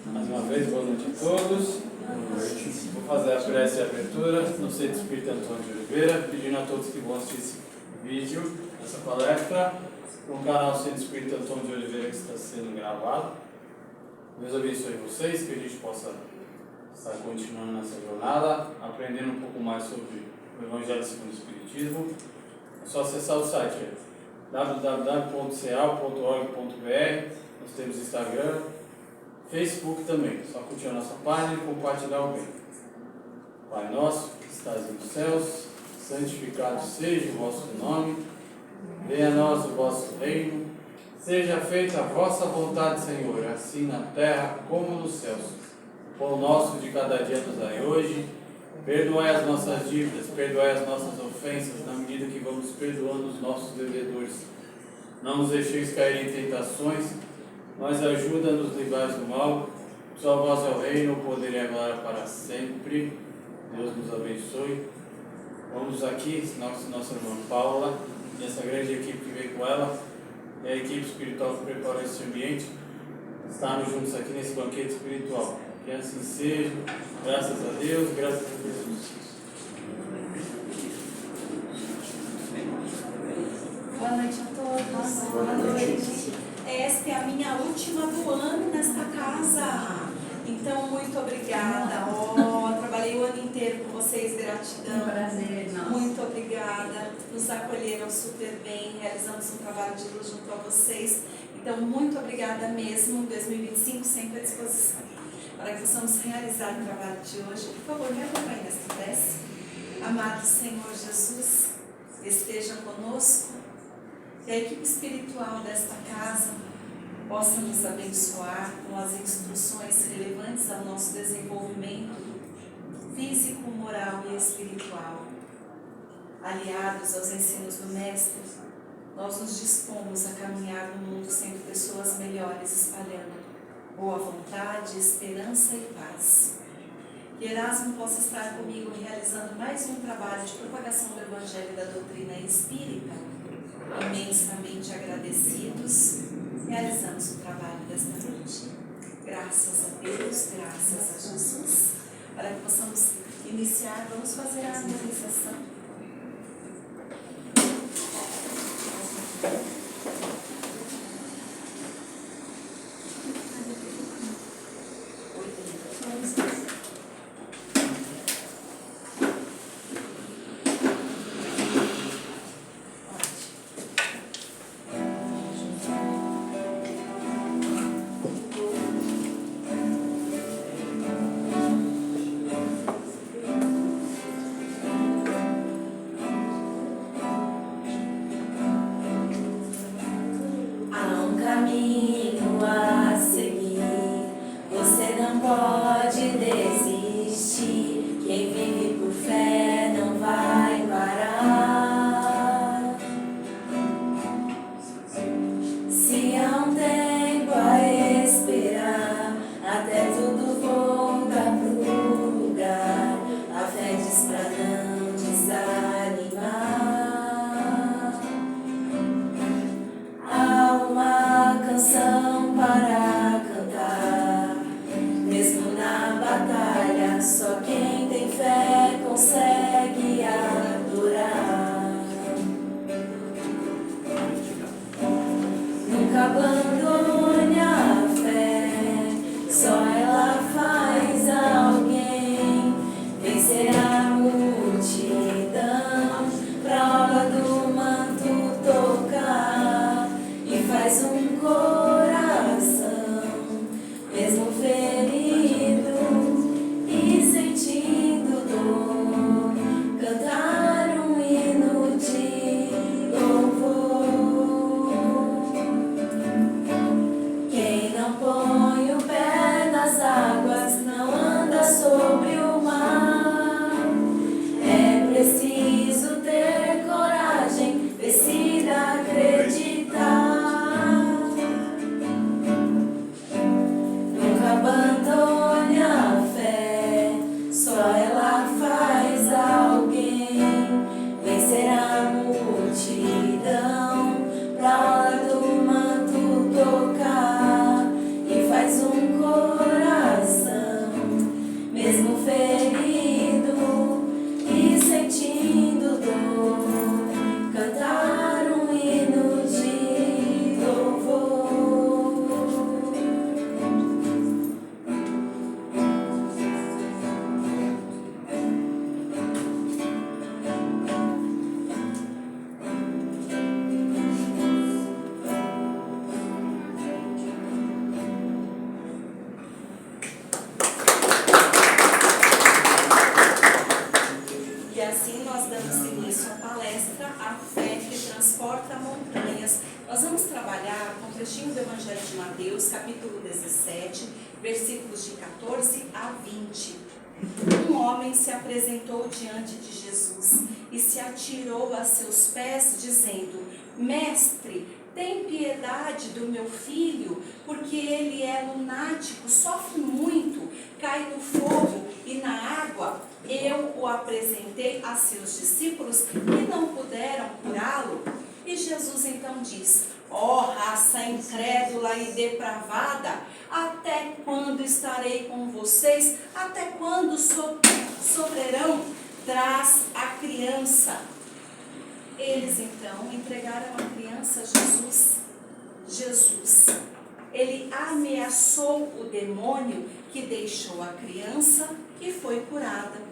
Mais uma vez, boa noite a todos. Vou fazer a prece de abertura no Centro Espírita Antônio de Oliveira, pedindo a todos que vão assistir esse vídeo, essa palestra, no canal Centro Espírita Antônio de Oliveira, que está sendo gravado. Deus abençoe vocês, que a gente possa estar continuando nessa jornada, aprendendo um pouco mais sobre o Evangelho segundo o Espiritismo. É só acessar o site www.ceal.org.br. Nós temos Instagram, Facebook também. Só curtir a nossa página e compartilhar o bem. Pai nosso, que estás nos céus, santificado seja o vosso nome. Venha a nós o vosso reino. Seja feita a vossa vontade, Senhor, assim na terra como nos céus. O pão nosso de cada dia nos dai hoje. Perdoai as nossas dívidas, perdoai as nossas ofensas, na medida que vamos perdoando os nossos devedores. Não nos deixeis cair em tentações, mas ajuda a nos livrar do mal. Só vós é o reino, o poder e a glória para sempre. Deus nos abençoe. Vamos aqui, nossa irmã Paula, e essa grande equipe que veio com ela, e a equipe espiritual que preparou esse ambiente, estarmos juntos aqui nesse banquete espiritual. Que assim seja, graças a Deus, graças a Jesus. Boa noite a todos. Boa noite. Esta é a minha última do ano nesta casa. Então, muito obrigada. Trabalhei o ano inteiro com vocês, gratidão. Prazer, nossa. Muito obrigada. Nos acolheram super bem, realizamos um trabalho de luz junto a vocês. Então, muito obrigada mesmo. 2025 sempre à disposição. Para que possamos realizar o trabalho de hoje, por favor, me acompanhe nesta prece. Amado Senhor Jesus, esteja conosco. Que a equipe espiritual desta casa possa nos abençoar com as instruções relevantes ao nosso desenvolvimento físico, moral e espiritual. Aliados aos ensinos do Mestre, nós nos dispomos a caminhar no mundo sendo pessoas melhores, espalhando boa vontade, esperança e paz. Que Erasmo possa estar comigo realizando mais um trabalho de propagação do Evangelho e da doutrina espírita. Imensamente agradecidos, realizamos o trabalho desta noite. Graças a Deus, graças a Jesus. Para que possamos iniciar, vamos fazer a harmonização. rapidinho do Evangelho de Mateus, capítulo 17, versículos de 14 a 20. Um homem se apresentou diante de Jesus e se atirou a seus pés, dizendo: Mestre, tem piedade do meu filho, porque ele é lunático, sofre muito, cai no fogo e na água. Eu o apresentei a seus discípulos e não puderam curá-lo. E Jesus então diz: ó raça incrédula e depravada, até quando estarei com vocês? Até quando sofrerão? Traz a criança. Eles então entregaram a criança a Jesus, ele ameaçou o demônio que deixou a criança e foi curada.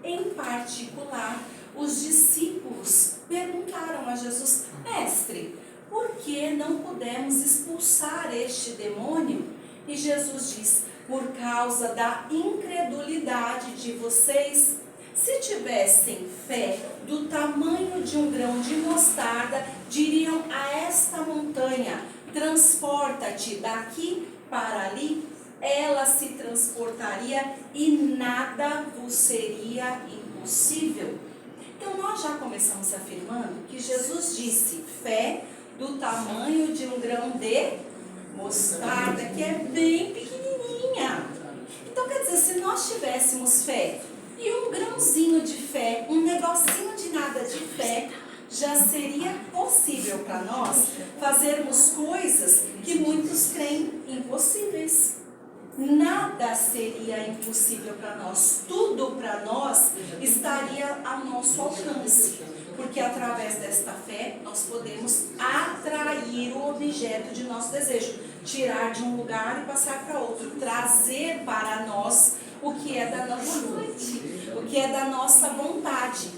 Em particular, os discípulos perguntaram a Jesus: Mestre, por que não pudemos expulsar este demônio? E Jesus diz: por causa da incredulidade de vocês. Se tivessem fé do tamanho de um grão de mostarda, diriam a esta montanha: transporta-te daqui para ali, ela se transportaria e nada vos seria impossível. Então nós já começamos afirmando que Jesus disse fé do tamanho de um grão de mostarda, que é bem pequenininha. Então quer dizer, se nós tivéssemos fé e um grãozinho de fé, um negocinho de nada de fé, já seria possível para nós fazermos coisas que muitos creem impossíveis. Nada seria impossível para nós, tudo para nós estaria ao nosso alcance, porque através desta fé nós podemos atrair o objeto de nosso desejo, tirar de um lugar e passar para outro, trazer para nós o que é da nossa noite, o que é da nossa vontade.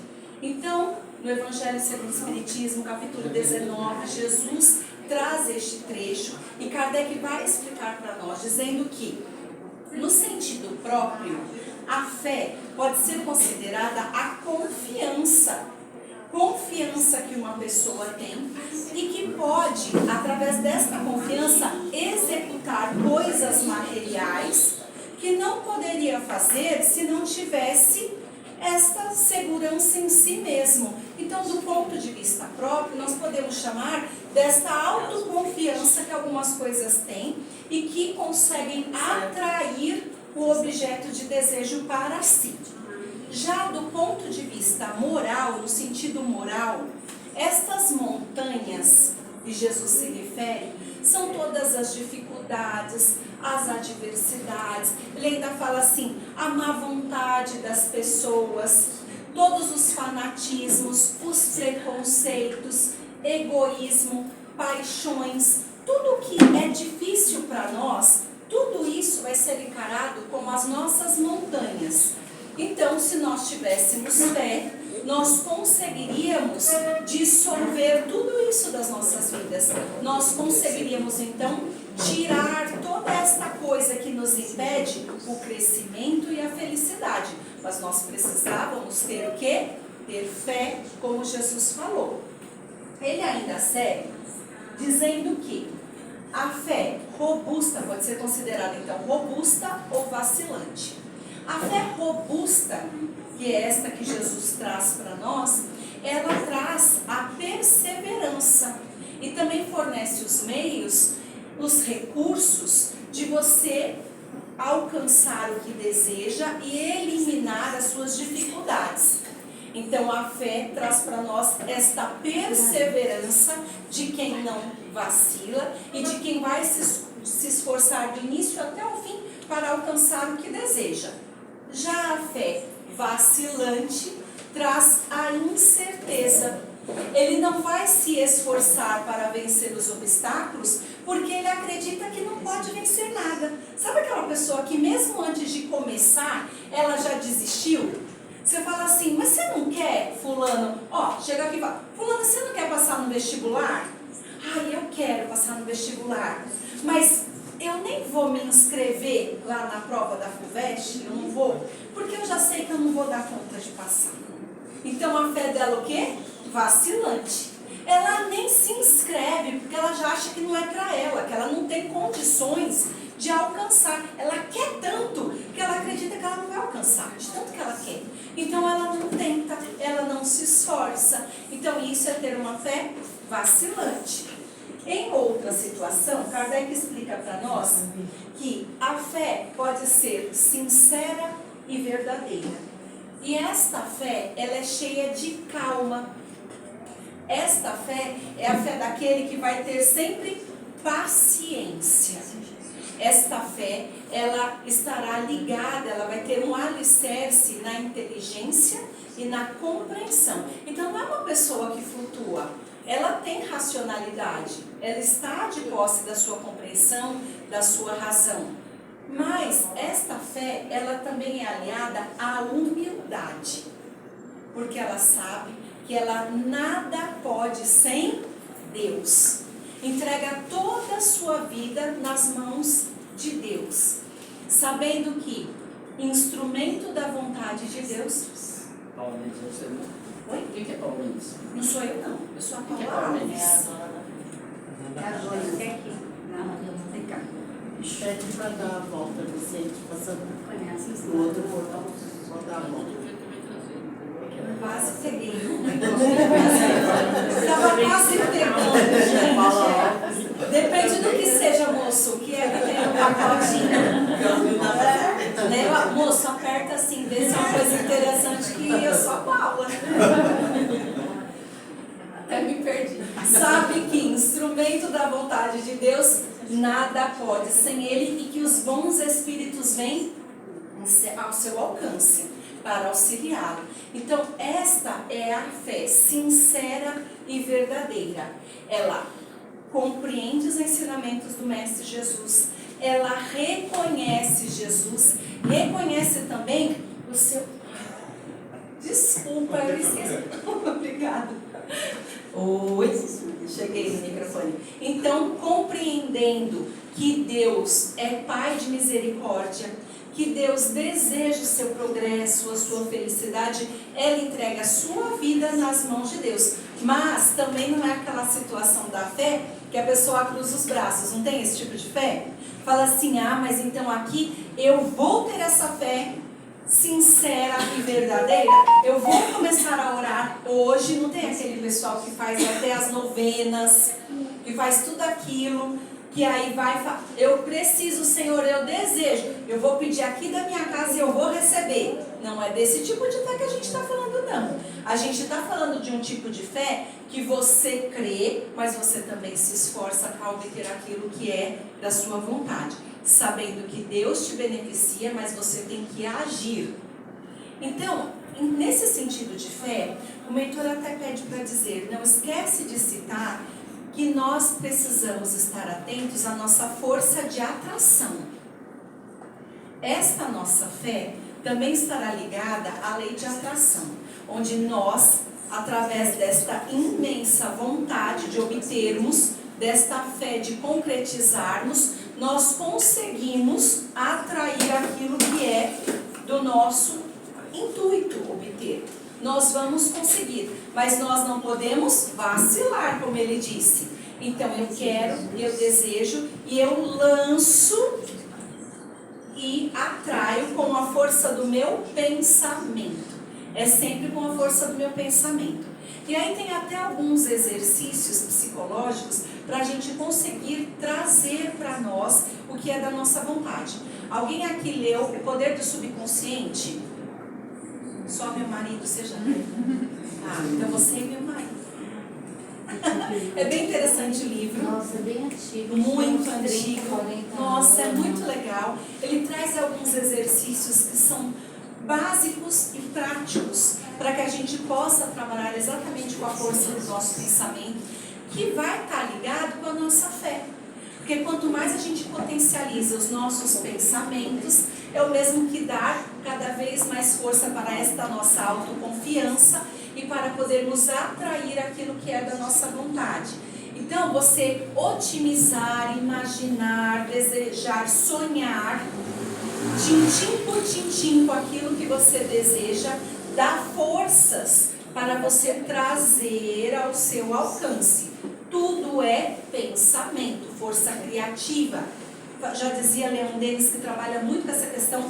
Então, no Evangelho segundo o Espiritismo, capítulo 19, Jesus traz este trecho e Kardec vai explicar para nós, dizendo que, no sentido próprio, a fé pode ser considerada a confiança que uma pessoa tem e que pode, através desta confiança, executar coisas materiais que não poderia fazer se não tivesse esta segurança em si mesmo. Então, do ponto de vista próprio, nós podemos chamar desta autoconfiança que algumas coisas têm e que conseguem atrair o objeto de desejo para si. Já do ponto de vista moral, no sentido moral, estas montanhas que Jesus se refere são todas as dificuldades, as adversidades. Ele ainda fala assim, a má vontade das pessoas, todos os fanatismos, os preconceitos, egoísmo, paixões, tudo que é difícil para nós, tudo isso vai ser encarado como as nossas montanhas. Então, se nós tivéssemos fé, nós conseguiríamos dissolver tudo isso das nossas vidas. Nós conseguiríamos, então, tirar toda esta coisa que nos impede o crescimento e a felicidade. Mas nós precisávamos ter o quê? Ter fé, como Jesus falou. Ele ainda segue dizendo que a fé robusta pode ser considerada, então, robusta ou vacilante. A fé robusta, que é esta que Jesus traz para nós, ela traz a perseverança e também fornece os meios, os recursos de você alcançar o que deseja e eliminar as suas dificuldades. Então a fé traz para nós esta perseverança de quem não vacila e de quem vai se esforçar do início até o fim para alcançar o que deseja. Já a fé vacilante traz a incerteza. Ele não vai se esforçar para vencer os obstáculos porque ele acredita que não pode vencer nada. Sabe aquela pessoa que mesmo antes de começar, ela já desistiu? Você fala assim, mas você não quer, fulano? Ó, chega aqui e fala, fulano, você não quer passar no vestibular? Ai, eu quero passar no vestibular, mas eu nem vou me inscrever lá na prova da FUVEST, eu não vou, porque eu já sei que eu não vou dar conta de passar. Então a fé dela o quê? Vacilante. ela nem se inscreve, porque ela já acha que não é para ela, que ela não tem condições de alcançar. Ela quer tanto que ela acredita que ela não vai alcançar, de tanto que ela quer. Então ela não tenta, ela não se esforça. Então isso é ter uma fé vacilante. Em outra situação, Kardec explica para nós que a fé pode ser sincera e verdadeira. E esta fé, ela é cheia de calma. Esta fé é a fé daquele que vai ter sempre paciência. Esta fé, ela estará ligada, ela vai ter um alicerce na inteligência e na compreensão. Então não é uma pessoa que flutua, ela tem racionalidade, ela está de posse da sua compreensão, da sua razão. Mas esta fé, ela também é aliada à humildade, porque ela sabe que ela nada pode sem Deus. Entrega toda a sua vida nas mãos de Deus, sabendo que instrumento da vontade de Deus. Paulinhos, você não. Oi? O que é Paulinhos? Não sou eu não, eu sou a O que é Paula Alves. Paulinhos? É a Joyce, é aqui. Vem cá. Pede para dar a volta, Vicente, passando no outro portão, só dar a volta. Quase peguei. Estava quase pegando, gente. Depende do que seja, moço, que é que tem no pacotinho. Né? Moço, aperta assim, vê se é uma coisa interessante que eu sou a Paula. Até me perdi. Sabe que instrumento da vontade de Deus, nada pode sem ele, e que os bons espíritos vêm ao seu alcance para auxiliá-lo. Então, esta é a fé sincera e verdadeira. Ela compreende os ensinamentos do Mestre Jesus, ela reconhece Jesus, reconhece também o seu... Desculpa, eu esqueci. Obrigada. Oi, cheguei no microfone. Então, compreendendo que Deus é Pai de misericórdia, que Deus deseja o seu progresso, a sua felicidade, ela entrega a sua vida nas mãos de Deus. Mas também não é aquela situação da fé que a pessoa cruza os braços, não tem esse tipo de fé? Fala assim, mas então aqui eu vou ter essa fé sincera e verdadeira, eu vou começar a orar hoje. Não tem aquele pessoal que faz até as novenas, que faz tudo aquilo, que aí vai, eu preciso, Senhor, eu desejo, eu vou pedir aqui da minha casa e eu vou receber. Não é desse tipo de fé que a gente está falando, não. A gente está falando de um tipo de fé que você crê, mas você também se esforça para obter aquilo que é da sua vontade, sabendo que Deus te beneficia, mas você tem que agir. Então, nesse sentido de fé, o mentor até pede para dizer, não esquece de citar que nós precisamos estar atentos à nossa força de atração. Esta nossa fé também estará ligada à lei de atração, onde nós, através desta imensa vontade de obtermos, desta fé de concretizarmos, nós conseguimos atrair aquilo que é do nosso intuito obter. Nós vamos conseguir, mas nós não podemos vacilar, como ele disse. Então eu quero, eu desejo e eu lanço e atraio com a força do meu pensamento. É sempre com a força do meu pensamento. E aí tem até alguns exercícios psicológicos para a gente conseguir trazer para nós o que é da nossa vontade. Alguém aqui leu O Poder do Subconsciente? Só meu marido, seja. Então você e meu marido. É bem interessante o livro. Nossa, é bem antigo. Muito 30, antigo. 40 Nossa, é anos. muito legal. Ele traz alguns exercícios que são básicos e práticos para que a gente possa trabalhar exatamente com a força do nosso pensamento, que vai estar ligado com a nossa fé. Porque quanto mais a gente potencializa os nossos pensamentos, é o mesmo que dar cada vez mais força para esta nossa autoconfiança e para podermos atrair aquilo que é da nossa vontade. Então, você otimizar, imaginar, desejar, sonhar, tintim por tintim com aquilo que você deseja, dá forças para você trazer ao seu alcance. Tudo é pensamento, força criativa. Já dizia Leon Denis, que trabalha muito com essa questão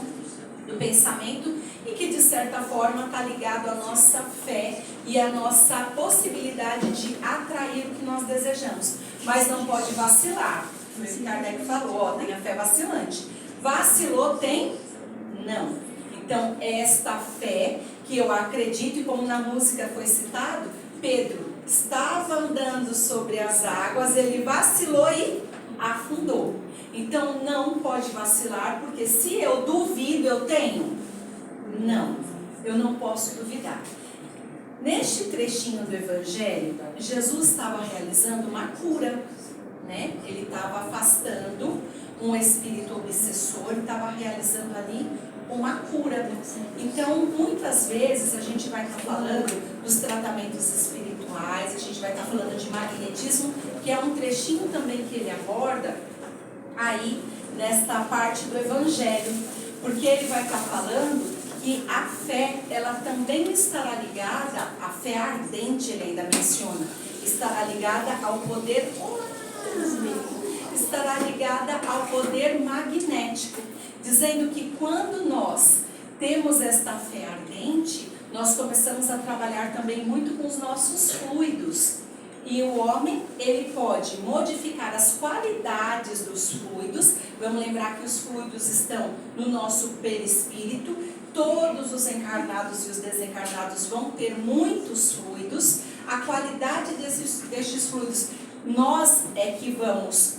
do pensamento e que de certa forma está ligado à nossa fé e à nossa possibilidade de atrair o que nós desejamos. Mas não pode vacilar. Foi o que Kardec falou, ó, tem a fé vacilante. Vacilou, tem? Não. Então, esta fé que eu acredito, e como na música foi citado, Pedro estava andando sobre as águas, ele vacilou e afundou. Então, não pode vacilar, porque se eu duvido, eu tenho? Não, eu não posso duvidar. Neste trechinho do Evangelho, Jesus estava realizando uma cura, né? Ele estava afastando um espírito obsessor, estava realizando ali uma cura. Então, muitas vezes a gente vai estar falando dos tratamentos espirituais, a gente vai estar falando de magnetismo, que é um trechinho também que ele aborda aí nesta parte do Evangelho, porque ele vai estar falando que a fé, ela também estará ligada, a fé ardente, ele ainda menciona, estará ligada ao poder, estará ligada ao poder magnético, dizendo que quando nós temos esta fé ardente, nós começamos a trabalhar também muito com os nossos fluidos. E o homem, ele pode modificar as qualidades dos fluidos. Vamos lembrar que os fluidos estão no nosso perispírito. Todos os encarnados e os desencarnados vão ter muitos fluidos. A qualidade destes fluidos, nós é que vamos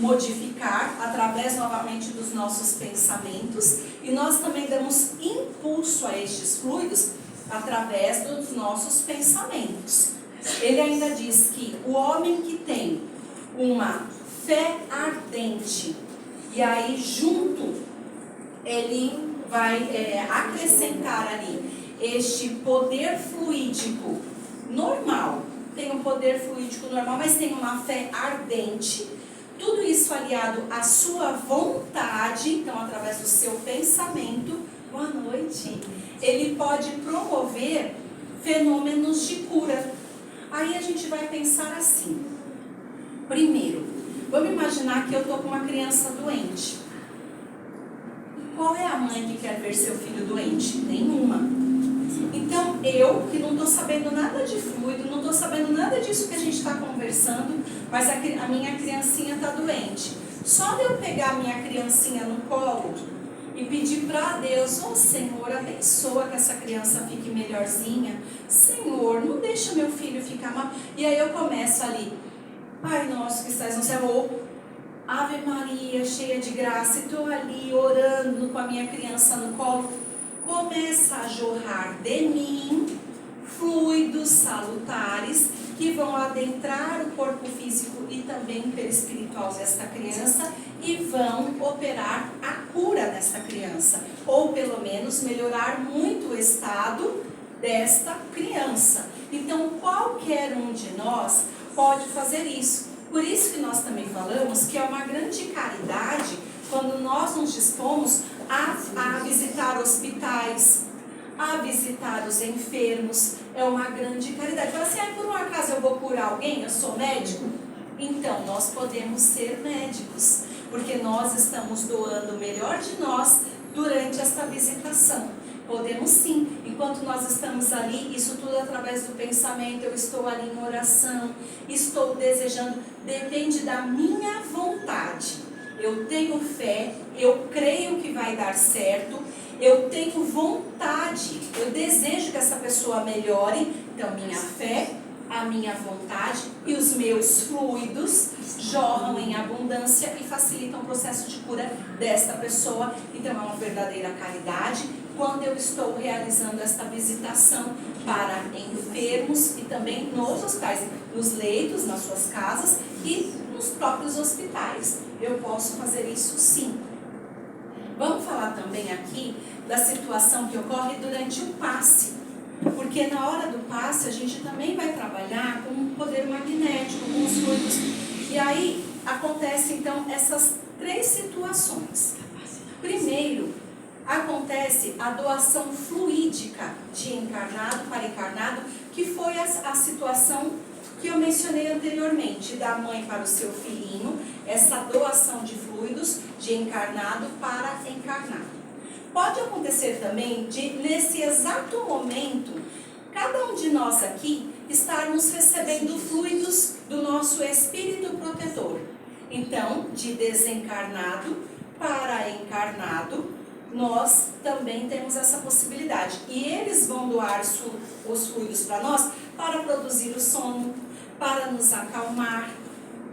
modificar através novamente dos nossos pensamentos, e nós também damos impulso a estes fluidos através dos nossos pensamentos. Ele ainda diz que o homem que tem uma fé ardente, e aí junto ele vai acrescentar ali este poder fluídico normal, tem um poder fluídico normal, mas tem uma fé ardente. Tudo isso aliado à sua vontade, então através do seu pensamento, boa noite, ele pode promover fenômenos de cura. Aí a gente vai pensar assim, primeiro, vamos imaginar que eu estou com uma criança doente. Qual é a mãe que quer ver seu filho doente? Nenhuma. Então eu, que não estou sabendo nada de fluido, não estou sabendo nada disso que a gente está conversando, mas a minha criancinha está doente. Só de eu pegar a minha criancinha no colo e pedir para Deus, ó Senhor, abençoa que essa criança fique melhorzinha. Senhor, não deixa meu filho ficar mal. E aí eu começo ali, Pai nosso que estás no céu, ou Ave Maria, cheia de graça, e estou ali orando com a minha criança no colo. Começa a jorrar de mim fluidos salutares que vão adentrar o corpo físico e também perispiritual desta criança e vão operar a cura desta criança, ou pelo menos melhorar muito o estado desta criança. Então qualquer um de nós pode fazer isso. Por isso que nós também falamos que é uma grande caridade quando nós nos dispomos a visitar hospitais, a visitar os enfermos. É uma grande caridade. Fala assim, por um acaso eu vou curar alguém? Eu sou médico? Então, nós podemos ser médicos, porque nós estamos doando o melhor de nós durante esta visitação. Podemos sim, enquanto nós estamos ali, isso tudo através do pensamento, eu estou ali em oração, estou desejando, depende da minha vontade. Eu tenho fé, eu creio que vai dar certo, eu tenho vontade, eu desejo que essa pessoa melhore, então minha fé, a minha vontade e os meus fluidos jorram em abundância e facilitam o processo de cura desta pessoa. Então é uma verdadeira caridade quando eu estou realizando esta visitação para enfermos e também nos hospitais, nos leitos, nas suas casas e nos próprios hospitais. Eu posso fazer isso sim. Vamos falar também aqui da situação que ocorre durante o passe. Porque na hora do passe a gente também vai trabalhar com um poder magnético, com os fluidos. E aí acontece então essas três situações. Primeiro, acontece a doação fluídica de encarnado para encarnado, que foi a situação que eu mencionei anteriormente, da mãe para o seu filhinho, essa doação de fluidos de encarnado para encarnado. Pode acontecer também de, nesse exato momento, cada um de nós aqui estarmos recebendo fluidos do nosso espírito protetor. Então, de desencarnado para encarnado, nós também temos essa possibilidade. E eles vão doar os fluidos para nós para produzir o sono, para nos acalmar,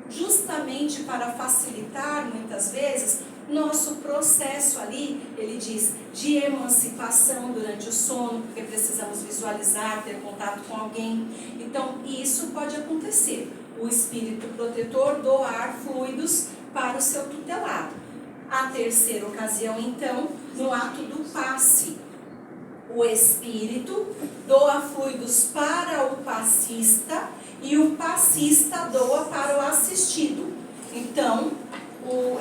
justamente para facilitar, muitas vezes, nosso processo ali, ele diz, de emancipação durante o sono, porque precisamos visualizar, ter contato com alguém. Então, isso pode acontecer. O espírito protetor doar fluidos para o seu tutelado. A terceira ocasião, então, no ato do passe. O espírito doa fluidos para o passista e o passista doa para o assistido. Então,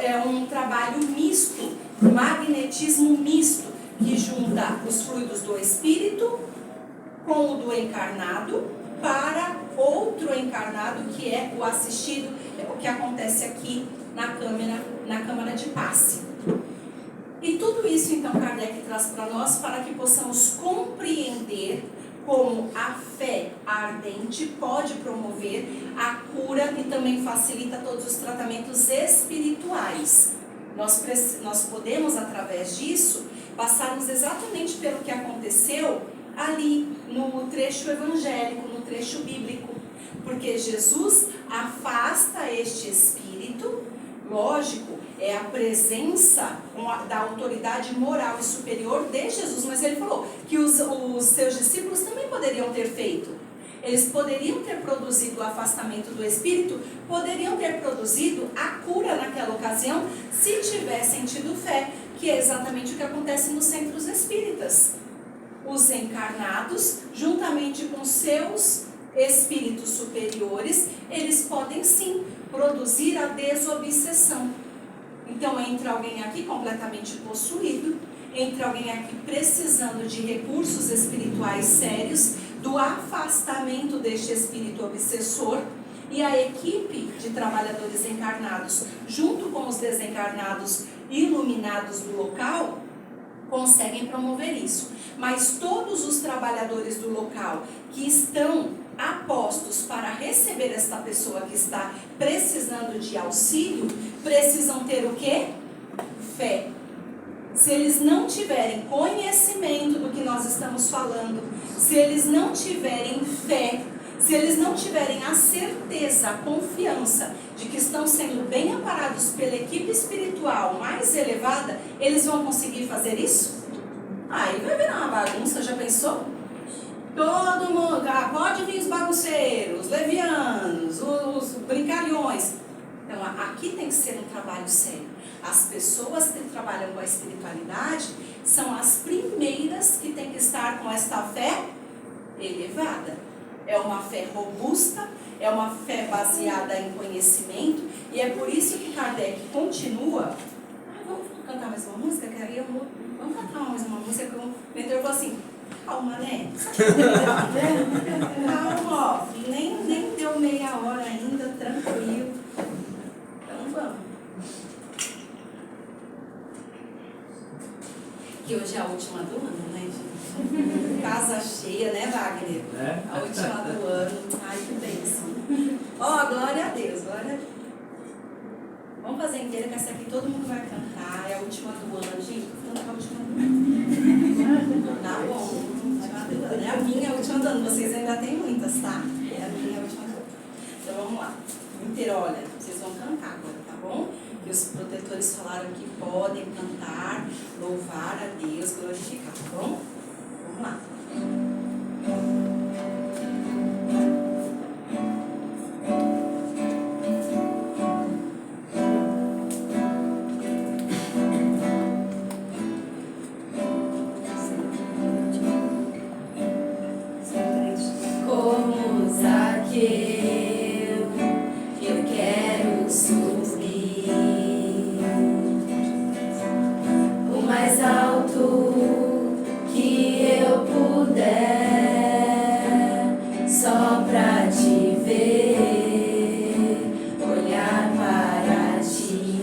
é um trabalho misto, magnetismo misto, que junta os fluidos do espírito com o do encarnado para outro encarnado, que é o assistido, é o que acontece aqui na câmara de passe. E tudo isso, então, Kardec traz para nós para que possamos compreender como a fé ardente pode promover a cura e também facilita todos os tratamentos espirituais. Nós podemos, através disso, passarmos exatamente pelo que aconteceu ali no trecho evangélico, no trecho bíblico. Porque Jesus afasta este espírito, lógico, é a presença da autoridade moral e superior de Jesus, mas ele falou que os seus discípulos também poderiam ter feito. Eles poderiam ter produzido o afastamento do espírito, poderiam ter produzido a cura naquela ocasião, se tivessem tido fé, que é exatamente o que acontece nos centros espíritas. Os encarnados, juntamente com seus espíritos superiores, eles podem sim produzir a desobsessão. Então, entra alguém aqui completamente possuído, entra alguém aqui precisando de recursos espirituais sérios, do afastamento deste espírito obsessor, e a equipe de trabalhadores encarnados, junto com os desencarnados iluminados do local, conseguem promover isso. Mas todos os trabalhadores do local que estão apostos para receber esta pessoa que está precisando de auxílio, precisam ter o quê? Fé. Se eles não tiverem conhecimento do que nós estamos falando, se eles não tiverem fé, se eles não tiverem a certeza, a confiança de que estão sendo bem amparados pela equipe espiritual mais elevada, eles vão conseguir fazer isso? Aí vai virar uma bagunça, já pensou? Todo mundo, pode vir os bagunceiros, os levianos, os brincalhões. Então, aqui tem que ser um trabalho sério. As pessoas que trabalham com a espiritualidade são as primeiras que têm que estar com esta fé elevada. É uma fé robusta, é uma fé baseada em conhecimento, e é por isso que Kardec continua. Vamos cantar mais uma música? Vamos cantar mais uma música que o mentor falou assim: calma, né? Calma, ó, nem deu meia hora ainda, tranquilo. Então vamos. Que hoje é a última do ano, né, gente? Casa cheia, né, Wagner? É? A última do ano. Ai, que bênção. Ó, glória a Deus, glória a Deus. Vamos fazer inteira, que essa aqui todo mundo vai cantar. É a última do ano, gente. Tô cantando a última do ano. Tá bom. É a minha última do ano. Vocês ainda tem muitas, tá? É a minha última do ano. Então vamos lá. Inteira, olha, vocês vão cantar agora, tá bom? E os protetores falaram que podem cantar, louvar a Deus, glorificar, tá bom? Vamos lá. Como Zaqueu, eu quero subir o mais alto alto que eu puder, só pra te ver, olhar para ti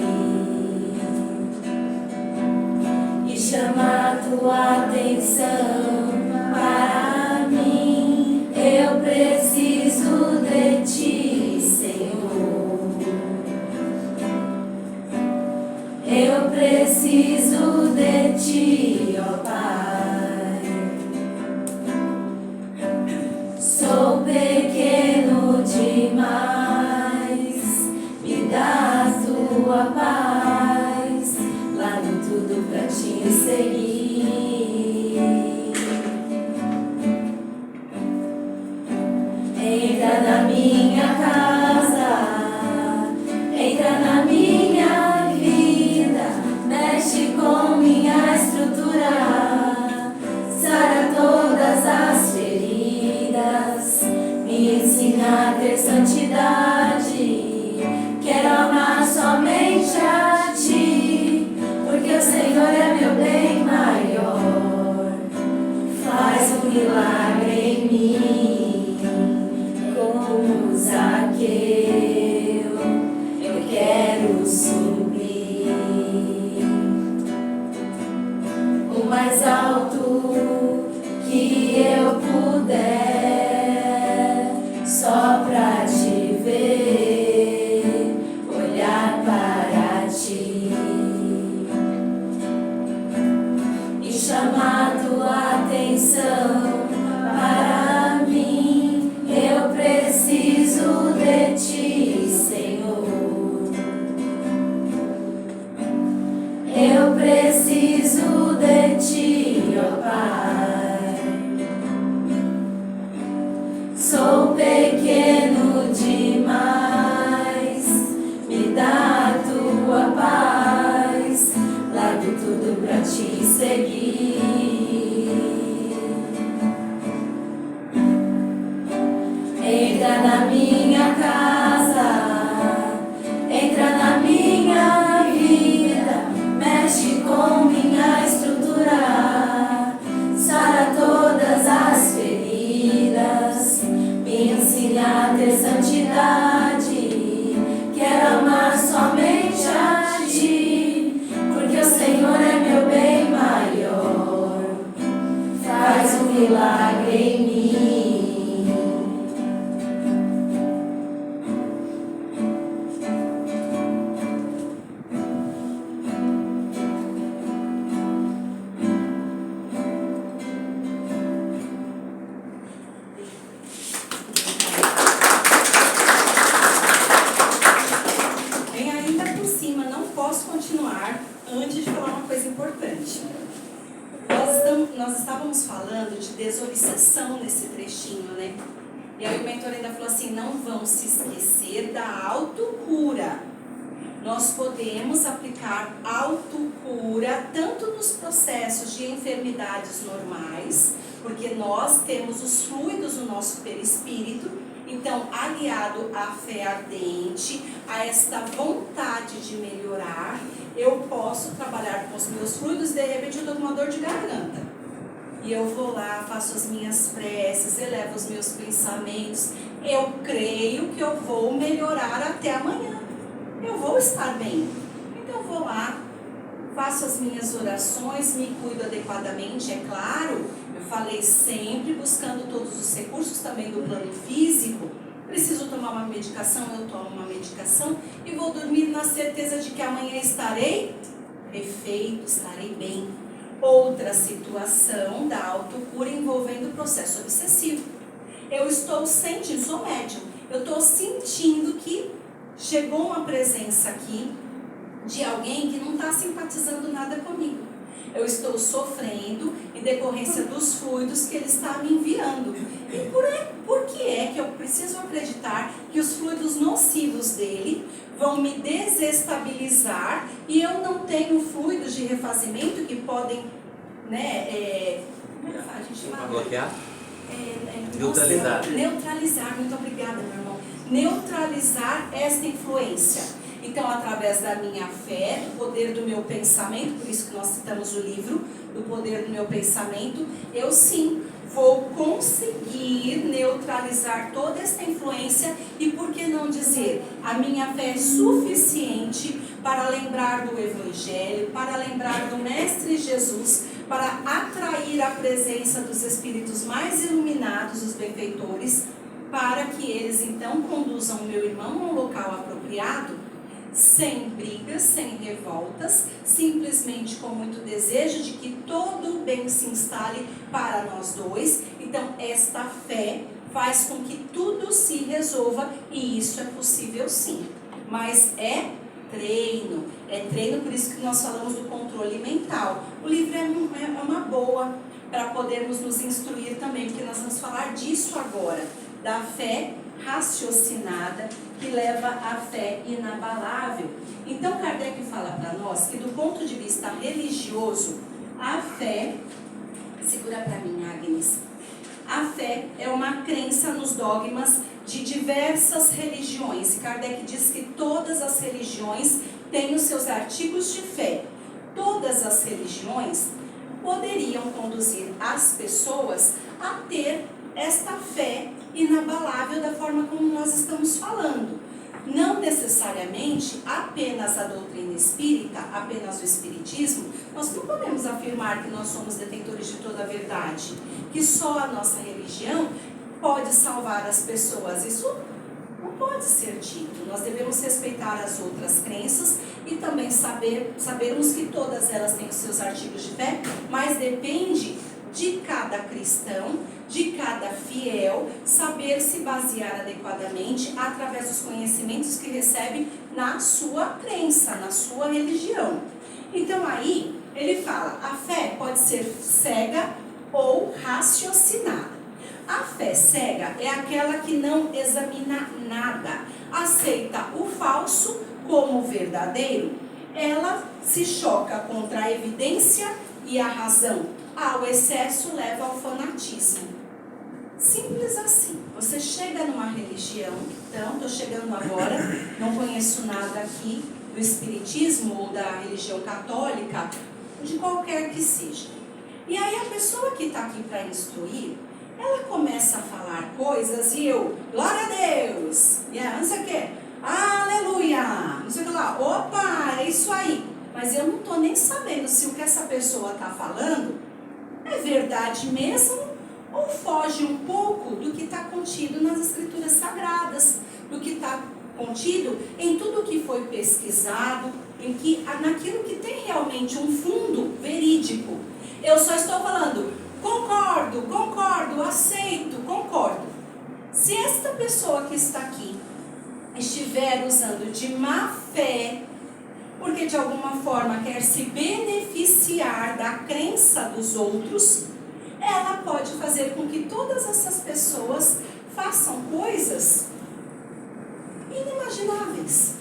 e chamar tua atenção para mim. Eu preciso de ti, Senhor. Eu preciso de ti, ó Pai. Sou pequeno demais, me dá a tua paz, lá no tudo pra te seguir. Entra na minha casa, entra na minha vida, mexe com minha estrutura, sara todas as feridas, me ensina a ter santidade. Quero amar somente a ti, porque o Senhor é meu bem maior. Faz um milagre em mim, como Zaqueu, eu quero subir o mais alto que eu puder, só pra te ver, olhar para ti e chamar tua atenção para mim. Eu preciso de ti, Senhor. Eu preciso de ti, ó Pai. Sou pequeno demais, me dá a tua paz, largo tudo pra te seguir. Entra na minha casa, entra na minha vida, mexe com minha estrutura, sara todas as feridas, me ensina a ter santidade. Quero amar somente a ti, porque o Senhor é meu bem maior. Faz um milagre em mim. Bem, ainda por cima, não posso continuar antes de falar uma coisa importante. Nós estávamos falando de desobsessão nesse trechinho, né? E aí o mentor ainda falou assim, não vão se esquecer da autocura. Nós podemos aplicar autocura tanto nos processos de enfermidades normais, porque nós temos os fluidos no nosso perispírito. Então, aliado à fé ardente, a esta vontade de melhorar, eu posso trabalhar com os meus fluidos. De repente eu estou com uma dor de garganta. E eu vou lá, faço as minhas preces, elevo os meus pensamentos. Eu creio que eu vou melhorar até amanhã. Eu vou estar bem. Então eu vou lá, faço as minhas orações, me cuido adequadamente, é claro. Eu falei sempre buscando todos os recursos também do plano físico. Preciso tomar uma medicação, eu tomo uma medicação e vou dormir na certeza de que amanhã estarei perfeito, estarei bem. Outra situação da autocura envolvendo o processo obsessivo. Eu estou sentindo, sou médium, eu estou sentindo que chegou uma presença aqui de alguém que não está simpatizando nada comigo. Eu estou sofrendo em decorrência dos fluidos que ele está me enviando. E por que é que eu preciso acreditar que os fluidos nocivos dele vão me desestabilizar e eu não tenho fluidos de refazimento que podem, né, como é que a gente fala? Bloquear? Neutralizar, muito obrigada, meu irmão. Neutralizar esta influência. Então, através da minha fé, do poder do meu pensamento, por isso que nós citamos o livro, do poder do meu pensamento, eu sim vou conseguir neutralizar toda essa influência e, por que não dizer, a minha fé é suficiente para lembrar do Evangelho, para lembrar do Mestre Jesus, para atrair a presença dos Espíritos mais iluminados, os benfeitores, para que eles então conduzam o meu irmão a um local apropriado, sem brigas, sem revoltas, simplesmente com muito desejo de que todo o bem se instale para nós dois. Então, esta fé faz com que tudo se resolva, e isso é possível sim, mas é treino, por isso que nós falamos do controle mental. O livro é uma boa para podermos nos instruir também, porque nós vamos falar disso agora, da fé raciocinada que leva à fé inabalável. Então Kardec fala para nós que do ponto de vista religioso, a fé, segura para mim, Agnes, a fé é uma crença nos dogmas de diversas religiões. Kardec diz que todas as religiões têm os seus artigos de fé. Todas as religiões poderiam conduzir as pessoas a ter esta fé inabalável da forma como nós estamos falando. Não necessariamente apenas a doutrina espírita, apenas o espiritismo. Nós não podemos afirmar que nós somos detentores de toda a verdade, que só a nossa religião pode salvar as pessoas. Isso não pode ser dito. Nós devemos respeitar as outras crenças e também sabermos que todas elas têm os seus artigos de fé, mas depende de cada cristão, de cada fiel, saber se basear adequadamente através dos conhecimentos que recebe na sua crença, na sua religião. Então aí, ele fala, a fé pode ser cega ou raciocinada. A fé cega é aquela que não examina nada, aceita o falso como verdadeiro. Ela se choca contra a evidência e a razão. O excesso leva ao fanatismo. Simples assim. Você chega numa religião, então, estou chegando agora, não conheço nada aqui do espiritismo ou da religião católica, de qualquer que seja. E aí a pessoa que está aqui para instruir, ela começa a falar coisas e eu, glória a Deus, não sei o que, aleluia, não sei o que lá, opa, é isso aí. Mas eu não estou nem sabendo se o que essa pessoa está falando é verdade mesmo ou foge um pouco do que está contido nas escrituras sagradas, do que está contido em tudo que foi pesquisado, naquilo que tem realmente um fundo verídico. Eu só estou falando, concordo, aceito, concordo. Se esta pessoa que está aqui estiver usando de má fé, porque de alguma forma quer se beneficiar da crença dos outros, ela pode fazer com que todas essas pessoas façam coisas inimagináveis.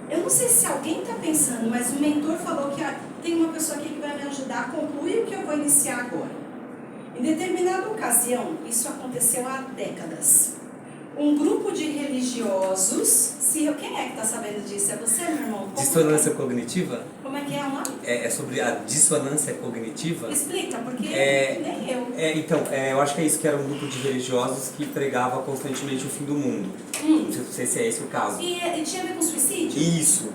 Eu não sei se alguém está pensando, mas o mentor falou que tem uma pessoa aqui que vai me ajudar a concluir o que eu vou iniciar agora. Em determinada ocasião, isso aconteceu há décadas. Um grupo de religiosos, quem é que está sabendo disso? É você, meu irmão? Dissonância cognitiva? Como é que é o nome? É sobre a dissonância cognitiva. Explica, porque nem eu. Eu acho que é isso, que era um grupo de religiosos que pregava constantemente o fim do mundo. Não sei se é esse o caso. E tinha a ver com suicídio? Isso,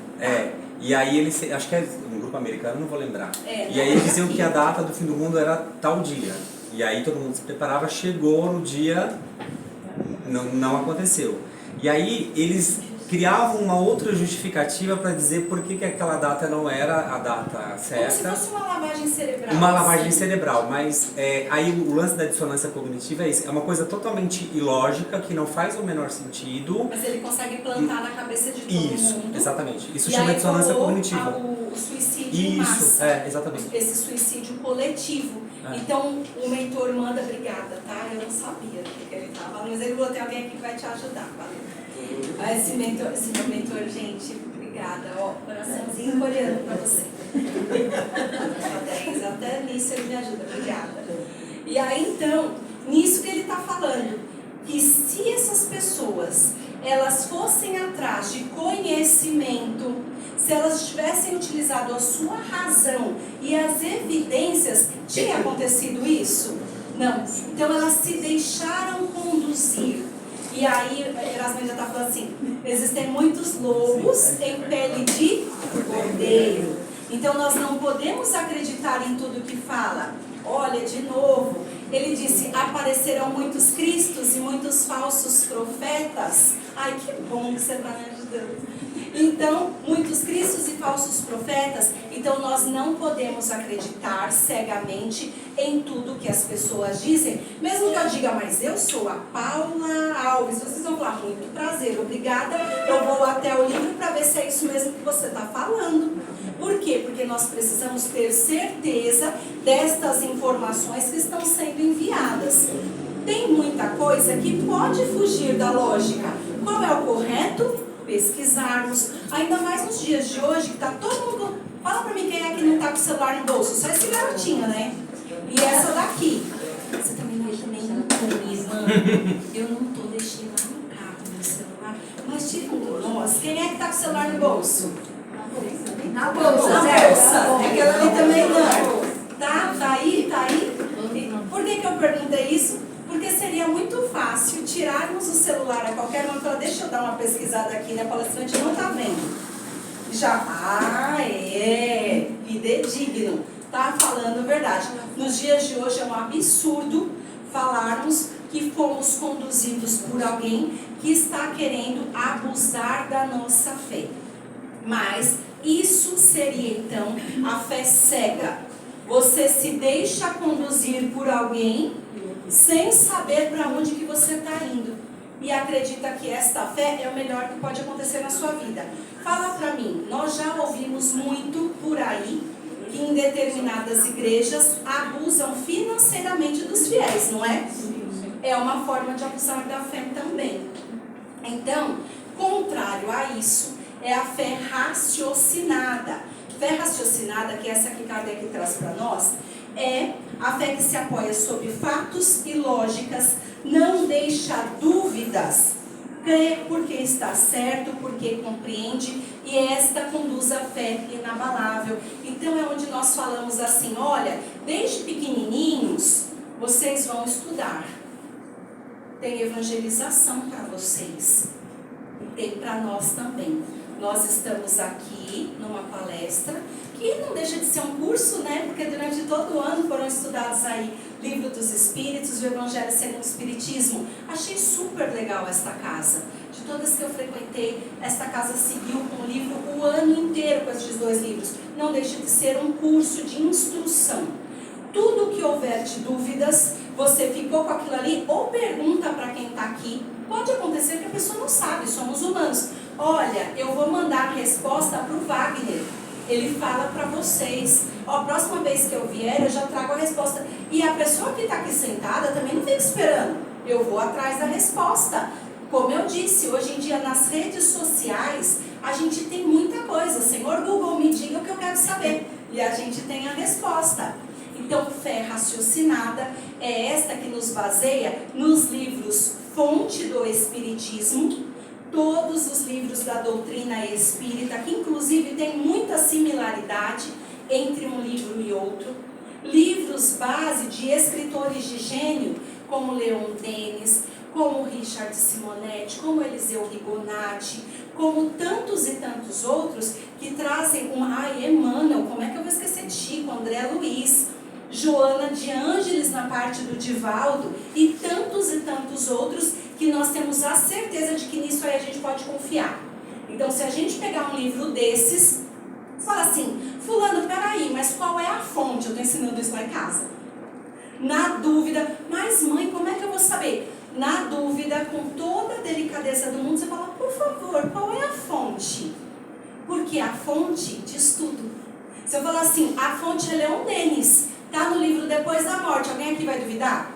E aí eles, acho que é um grupo americano, não vou lembrar. E aí eles diziam que a data do fim do mundo era tal dia. E aí todo mundo se preparava, chegou no dia, não aconteceu. E aí eles criavam uma outra justificativa para dizer por que aquela data não era a data certa. Como se fosse uma lavagem cerebral. Uma lavagem cerebral, mas aí o lance da dissonância cognitiva é isso. É uma coisa totalmente ilógica, que não faz o menor sentido. Mas ele consegue plantar na cabeça de todo mundo. Isso, exatamente. Isso chama dissonância cognitiva. O suicídio em massa. Isso, exatamente. Esse suicídio coletivo. Então, o mentor manda, obrigada, tá? Eu não sabia do que ele estava, mas ele falou, tem alguém aqui que vai te ajudar, valeu. Esse meu mentor, gente, obrigada, coraçãozinho coreano pra você. Até nisso ele me ajuda, obrigada. E aí, então, nisso que ele está falando, que se essas pessoas elas fossem atrás de conhecimento, se elas tivessem utilizado a sua razão e as evidências, tinha acontecido isso? Não. Então elas se deixaram conduzir. E aí, Erasmo ainda está falando assim, existem muitos lobos em pele de cordeiro. Então nós não podemos acreditar em tudo que fala. Olha, de novo, ele disse, aparecerão muitos cristos e muitos falsos profetas. Ai, que bom que você está me ajudando. Então, muitos cristos e falsos profetas, então nós não podemos acreditar cegamente em tudo que as pessoas dizem, mesmo que eu diga, mas eu sou a Paula Alves, vocês vão falar, muito prazer, obrigada, eu vou até o livro para ver se é isso mesmo que você está falando. Por quê? Porque nós precisamos ter certeza destas informações que estão sendo enviadas. Tem muita coisa que pode fugir da lógica. Qual é o correto? Pesquisarmos, ainda mais nos dias de hoje, que tá todo mundo... Fala pra mim quem é que não tá com o celular no bolso, só esse garotinho, né? E essa daqui. Você também não deixa nem no Eu não tô deixando lá no carro meu celular. Mas tipo, nossa, quem é que tá com o celular no bolso? Na bolsa. Na bolsa. Aquela ali também não. Tá aí, tá aí. Por que eu perguntei isso? Porque seria muito fácil tirarmos o celular a qualquer momento e falar, deixa eu dar uma pesquisada aqui, né? A palestrante não tá vendo. Já, fidedigno, tá falando a verdade. Nos dias de hoje é um absurdo falarmos que fomos conduzidos por alguém que está querendo abusar da nossa fé. Mas isso seria então a fé cega. Você se deixa conduzir por alguém sem saber para onde que você está indo. E acredita que esta fé é o melhor que pode acontecer na sua vida. Fala para mim, nós já ouvimos muito por aí que em determinadas igrejas abusam financeiramente dos fiéis, não é? É uma forma de abusar da fé também. Então, contrário a isso, é a fé raciocinada. Fé raciocinada, que é essa que Kardec traz para nós, é a fé que se apoia sobre fatos e lógicas, não deixa dúvidas, crê porque está certo, porque compreende, e esta conduz a fé inabalável. Então é onde nós falamos assim, olha, desde pequenininhos, vocês vão estudar. Tem evangelização para vocês, e tem para nós também. Nós estamos aqui numa palestra, que não deixa de ser um curso, né? Porque durante todo o ano foram estudados aí Livro dos Espíritos, o Evangelho segundo o Espiritismo. Achei super legal esta casa. De todas que eu frequentei, esta casa seguiu com o livro o ano inteiro com esses 2 livros. Não deixa de ser um curso de instrução. Tudo que houver de dúvidas, você ficou com aquilo ali, ou pergunta para quem está aqui. Pode acontecer que a pessoa não sabe, somos humanos. Olha, eu vou mandar a resposta para o Wagner. Ele fala para vocês. Ó, a próxima vez que eu vier, eu já trago a resposta. E a pessoa que está aqui sentada também não fica esperando. Eu vou atrás da resposta. Como eu disse, hoje em dia nas redes sociais, a gente tem muita coisa. Senhor Google, me diga o que eu quero saber. E a gente tem a resposta. Então, fé raciocinada é esta que nos baseia nos livros fonte do Espiritismo, todos os livros da doutrina espírita, que inclusive tem muita similaridade entre um livro e outro, livros base de escritores de gênio, como Leon Denis, como Richard Simonetti, como Eliseu Rigonati, como tantos e tantos outros que trazem Emmanuel, como é que eu vou esquecer de Chico, André Luiz, Joana de Ângeles na parte do Divaldo e tantos outros que nós temos a certeza de que nisso aí a gente pode confiar. Então, se a gente pegar um livro desses, fala assim, fulano, peraí, mas qual é a fonte? Eu estou ensinando isso lá em casa. Na dúvida, mas mãe, como é que eu vou saber? Na dúvida, com toda a delicadeza do mundo, você fala, por favor, qual é a fonte? Porque a fonte diz tudo. Se eu falar assim, a fonte é Leon Denis, está no livro Depois da Morte, alguém aqui vai duvidar?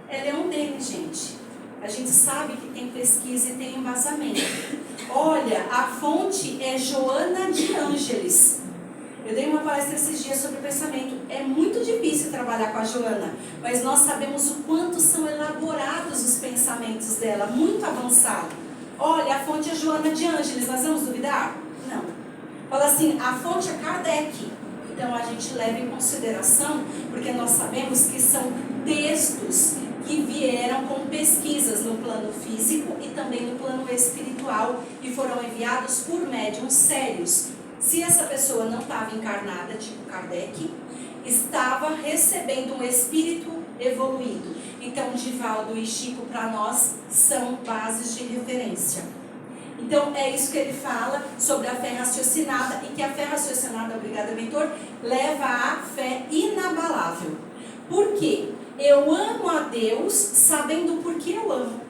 É Leon Denis, gente. A gente sabe que tem pesquisa e tem embasamento. Olha, a fonte é Joana de Ângeles. Eu dei uma palestra esses dias sobre pensamento. É muito difícil trabalhar com a Joana, mas nós sabemos o quanto são elaborados os pensamentos dela, muito avançado. olha, a fonte é Joana de Ângeles, nós vamos duvidar? Não. Fala assim, a fonte é Kardec. Então a gente leva em consideração, porque nós sabemos que são textos que vieram com pesquisas no plano físico e também no plano espiritual e foram enviados por médiuns sérios. Se essa pessoa não estava encarnada, tipo Kardec, estava recebendo um espírito evoluído. Então, Divaldo e Chico, para nós, são bases de referência. Então, é isso que ele fala sobre a fé raciocinada, e que a fé raciocinada, obrigada, mentor, leva à fé inabalável. Por quê? Eu amo a Deus sabendo por que eu amo.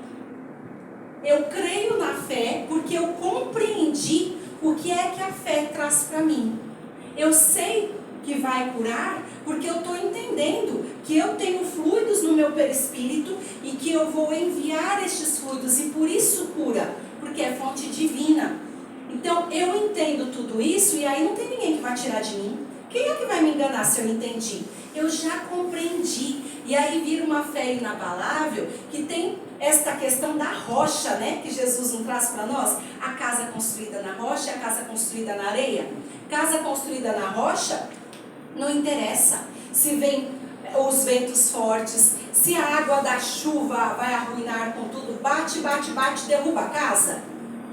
Eu creio na fé porque eu compreendi o que é que a fé traz para mim. Eu sei que vai curar porque eu estou entendendo que eu tenho fluidos no meu perispírito e que eu vou enviar estes fluidos e por isso cura, porque é fonte divina. Então eu entendo tudo isso e aí não tem ninguém que vai tirar de mim. Quem é que vai me enganar se eu entendi? Eu já compreendi. E aí vira uma fé inabalável que tem esta questão da rocha, né? Que Jesus não traz para nós. A casa construída na rocha e a casa construída na areia. Casa construída na rocha, não interessa se vem os ventos fortes, se a água da chuva vai arruinar com tudo, bate, bate, bate, derruba a casa.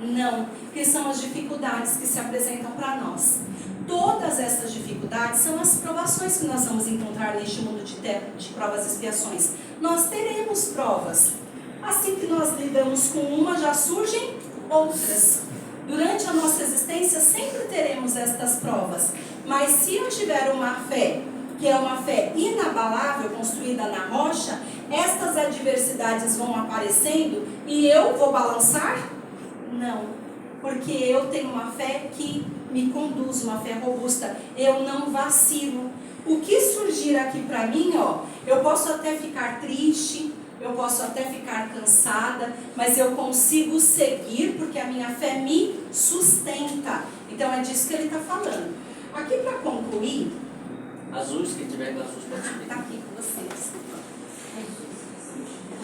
Não, porque são as dificuldades que se apresentam para nós. Todas essas dificuldades são as provações que nós vamos encontrar neste mundo de provas e expiações. Nós teremos provas. Assim que nós lidamos com uma, já surgem outras. Durante a nossa existência sempre teremos estas provas. Mas se eu tiver uma fé, que é uma fé inabalável, construída na rocha, estas adversidades vão aparecendo e eu vou balançar? Não, porque eu tenho uma fé que me conduz, uma fé robusta, eu não vacilo. O que surgir aqui para mim, ó, eu posso até ficar triste, eu posso até ficar cansada, mas eu consigo seguir porque a minha fé me sustenta. Então é disso que ele está falando. Aqui para concluir, azuis, quem tiver com azuis pode subir. está aqui com vocês.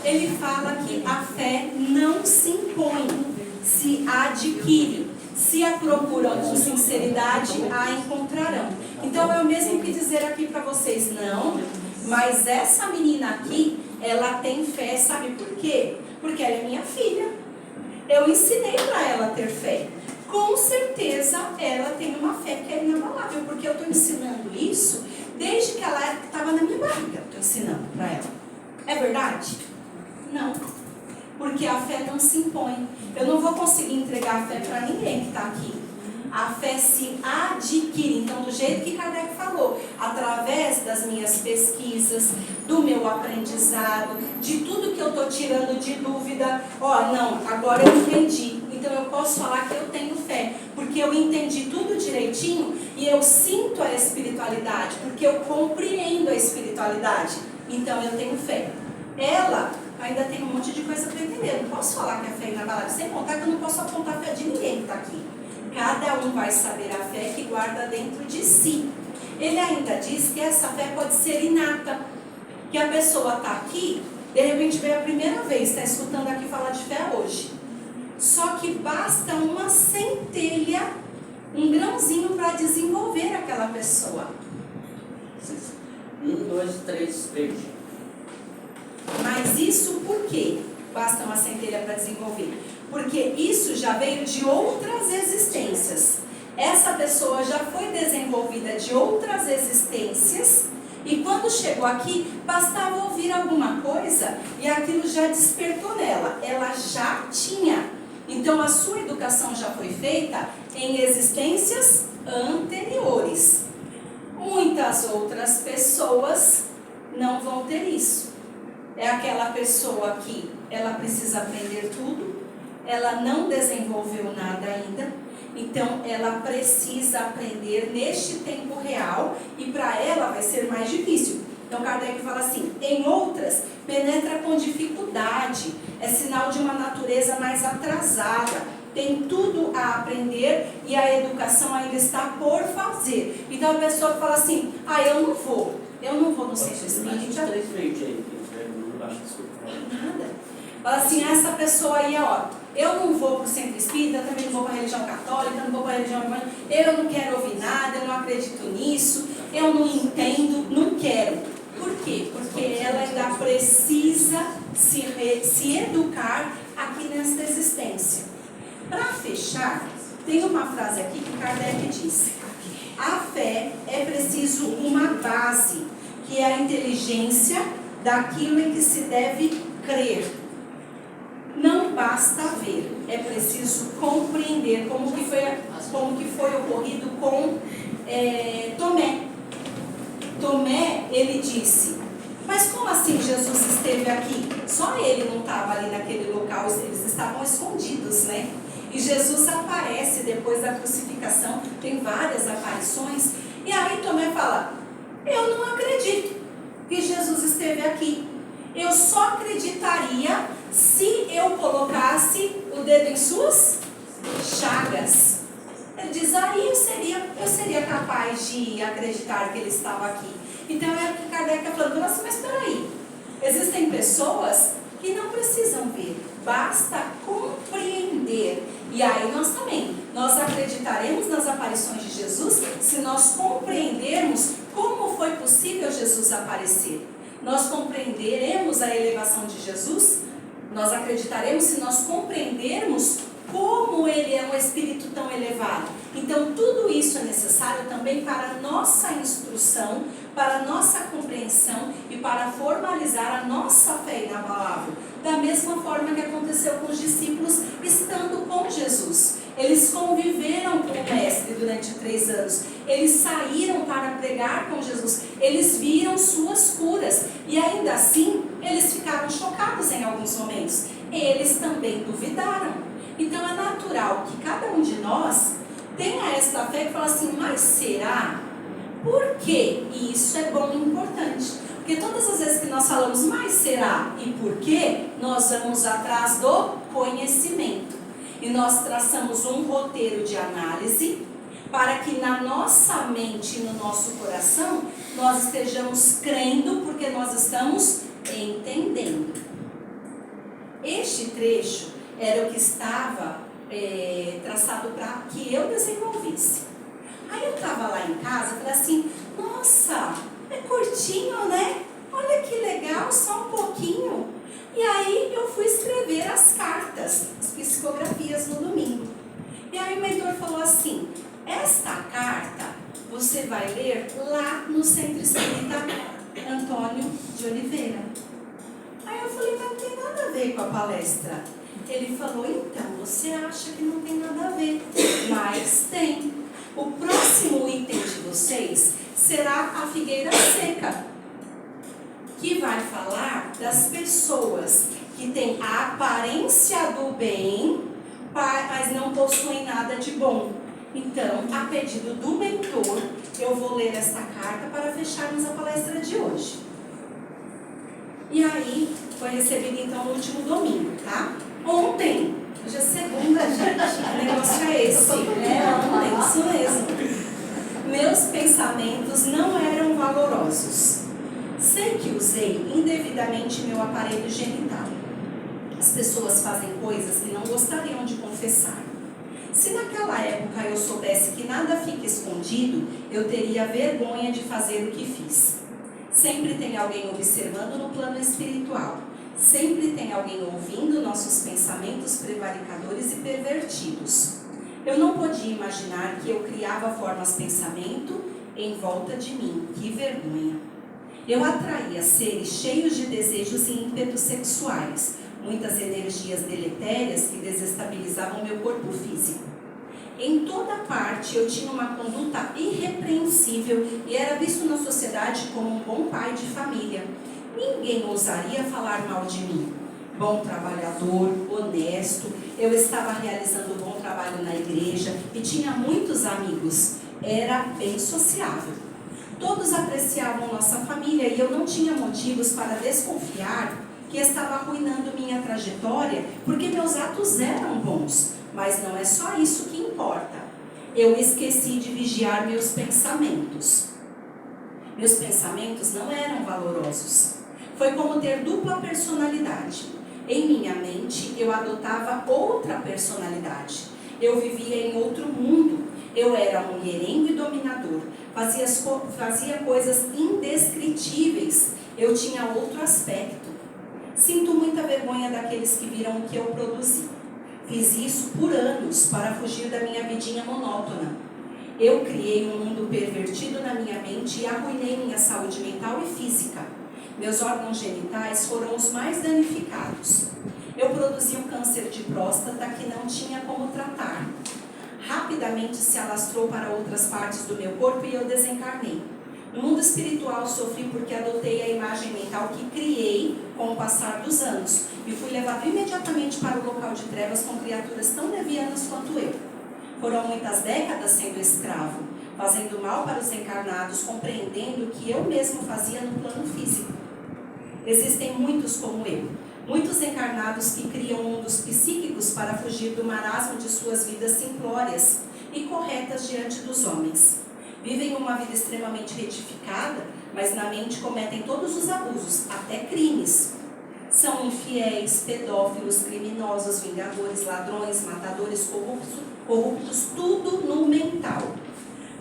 Ele fala que a fé não se impõe, se adquire. Se a procuram com sinceridade, a encontrarão. Então é o mesmo que dizer aqui para vocês, não, mas essa menina aqui, ela tem fé, sabe por quê? Porque ela é minha filha. Eu ensinei para ela ter fé. Com certeza ela tem uma fé que é inabalável, porque eu estou ensinando isso desde que ela estava na minha barriga. Estou ensinando para ela. É verdade? Não. Porque a fé não se impõe. Eu não vou conseguir entregar a fé para ninguém que está aqui. A fé se adquire. Então, do jeito que Kardec falou, através das minhas pesquisas, do meu aprendizado, de tudo que eu estou tirando de dúvida. Ó, não, agora eu entendi. Então, eu posso falar que eu tenho fé, porque eu entendi tudo direitinho e eu sinto a espiritualidade, porque eu compreendo a espiritualidade. Então, eu tenho fé. Ela ainda tem um monte de coisa para entender. Eu não posso falar que a fé é inabalável, sem contar que eu não posso apontar a fé de ninguém que está aqui. Cada um vai saber a fé que guarda dentro de si. Ele ainda diz que essa fé pode ser inata. Que a pessoa está aqui, de repente veio a primeira vez, está escutando aqui falar de fé hoje. Só que basta uma centelha, um grãozinho para desenvolver aquela pessoa. 1, 2, 3, veja. Mas isso por quê? Basta uma centelha para desenvolver. Porque isso já veio de outras existências. Essa pessoa já foi desenvolvida de outras existências e quando chegou aqui, bastava ouvir alguma coisa e aquilo já despertou nela. Ela já tinha. Então a sua educação já foi feita em existências anteriores. Muitas outras pessoas não vão ter isso. É aquela pessoa que ela precisa aprender tudo, ela não desenvolveu nada ainda, então ela precisa aprender neste tempo real e para ela vai ser mais difícil. Então Kardec fala assim, em outras penetra com dificuldade, é sinal de uma natureza mais atrasada, tem tudo a aprender e a educação ainda está por fazer. Então a pessoa fala assim, eu não vou no centro espírita. Três frente aí, desculpa. Nada. Fala assim, essa pessoa aí, ó, Eu não vou para o centro espírita, também não vou para a religião católica, não vou para a religião evangélica, eu não quero ouvir nada, eu não acredito nisso, eu não entendo, não quero. Por quê? Porque ela ainda precisa se educar aqui nesta existência. Para fechar, tem uma frase aqui que Kardec disse: a fé é preciso uma base, que é a inteligência daquilo em que se deve crer. Não basta ver, é preciso compreender, como que foi ocorrido com Tomé. Tomé, ele disse: mas como assim Jesus esteve aqui? Só ele não estava ali naquele local, eles estavam escondidos, né? E Jesus aparece depois da crucificação, tem várias aparições, e aí Tomé fala: eu não acredito que Jesus esteve aqui. Eu só acreditaria se eu colocasse o dedo em suas chagas. Ele diz: aí eu seria capaz de acreditar que ele estava aqui. Então é o que Kardec está falando. Nossa, mas peraí, existem pessoas que não precisam ver, basta compreender. E aí nós acreditaremos nas aparições de Jesus se nós compreendermos como foi possível Jesus aparecer. Nós compreenderemos a elevação de Jesus, nós acreditaremos se nós compreendermos como ele é um espírito tão elevado. Então tudo isso é necessário também para a nossa instrução, para a nossa compreensão e para formalizar a nossa fé na palavra. Da mesma forma que aconteceu com os discípulos estando com Jesus. Eles conviveram com o Mestre durante 3 anos. Eles saíram para pregar com Jesus. Eles viram suas curas. E ainda assim, eles ficaram chocados em alguns momentos. Eles também duvidaram. Então é natural que cada um de nós tenha esta fé que fala assim: mas será? Por quê? E isso é bom e importante. Porque todas as vezes que nós falamos mas será e por quê, nós vamos atrás do conhecimento. E nós traçamos um roteiro de análise para que na nossa mente e no nosso coração nós estejamos crendo, porque nós estamos entendendo. Este trecho era o que estava traçado para que eu desenvolvesse. Aí eu estava lá em casa e falei assim: nossa, é curtinho, né? Olha que legal, só um pouquinho. E aí eu fui escrever as cartas, as psicografias no domingo. E aí o mentor falou assim: esta carta você vai ler lá no Centro Espírita Antônio de Oliveira. Aí eu falei: mas não tem nada a ver com a palestra. Ele falou: então, você acha que não tem nada a ver, mas tem. O próximo item de vocês será a figueira seca, que vai falar das pessoas que têm a aparência do bem, mas não possuem nada de bom. Então, a pedido do mentor, eu vou ler esta carta para fecharmos a palestra de hoje. E aí, foi recebido então no último domingo, tá? Ontem, hoje é segunda, gente, o negócio é esse, ontem, isso mesmo. Meus pensamentos não eram valorosos. Sei que usei indevidamente meu aparelho genital. As pessoas fazem coisas que não gostariam de confessar. Se naquela época eu soubesse que nada fica escondido, eu teria vergonha de fazer o que fiz. Sempre tem alguém observando no plano espiritual. Sempre tem alguém ouvindo nossos pensamentos prevaricadores e pervertidos. Eu não podia imaginar que eu criava formas de pensamento em volta de mim. Que vergonha! Eu atraía seres cheios de desejos e ímpetos sexuais, muitas energias deletérias que desestabilizavam meu corpo físico. Em toda parte eu tinha uma conduta irrepreensível e era visto na sociedade como um bom pai de família. Ninguém ousaria falar mal de mim. Bom trabalhador, honesto, eu estava realizando bom trabalho na igreja e tinha muitos amigos. Era bem sociável. Todos apreciavam nossa família e eu não tinha motivos para desconfiar que estava arruinando minha trajetória, porque meus atos eram bons. Mas não é só isso que importa. Eu esqueci de vigiar meus pensamentos. Meus pensamentos não eram valorosos. Foi como ter dupla personalidade. Em minha mente, eu adotava outra personalidade. Eu vivia em outro mundo. Eu era mulherengo e dominador. Fazia coisas indescritíveis. Eu tinha outro aspecto. Sinto muita vergonha daqueles que viram o que eu produzi. Fiz isso por anos para fugir da minha vidinha monótona. Eu criei um mundo pervertido na minha mente e arruinei minha saúde mental e física. Meus órgãos genitais foram os mais danificados. Eu produzi um câncer de próstata que não tinha como tratar. Rapidamente se alastrou para outras partes do meu corpo e eu desencarnei. No mundo espiritual sofri porque adotei a imagem mental que criei com o passar dos anos e fui levado imediatamente para o local de trevas com criaturas tão levianas quanto eu. Foram muitas décadas sendo escravo, fazendo mal para os encarnados, compreendendo o que eu mesmo fazia no plano físico. Existem muitos como eu, muitos encarnados que criam mundos psíquicos para fugir do marasmo de suas vidas simplórias e corretas diante dos homens. Vivem uma vida extremamente retificada, mas na mente cometem todos os abusos, até crimes. São infiéis, pedófilos, criminosos, vingadores, ladrões, matadores, corruptos, tudo no mental.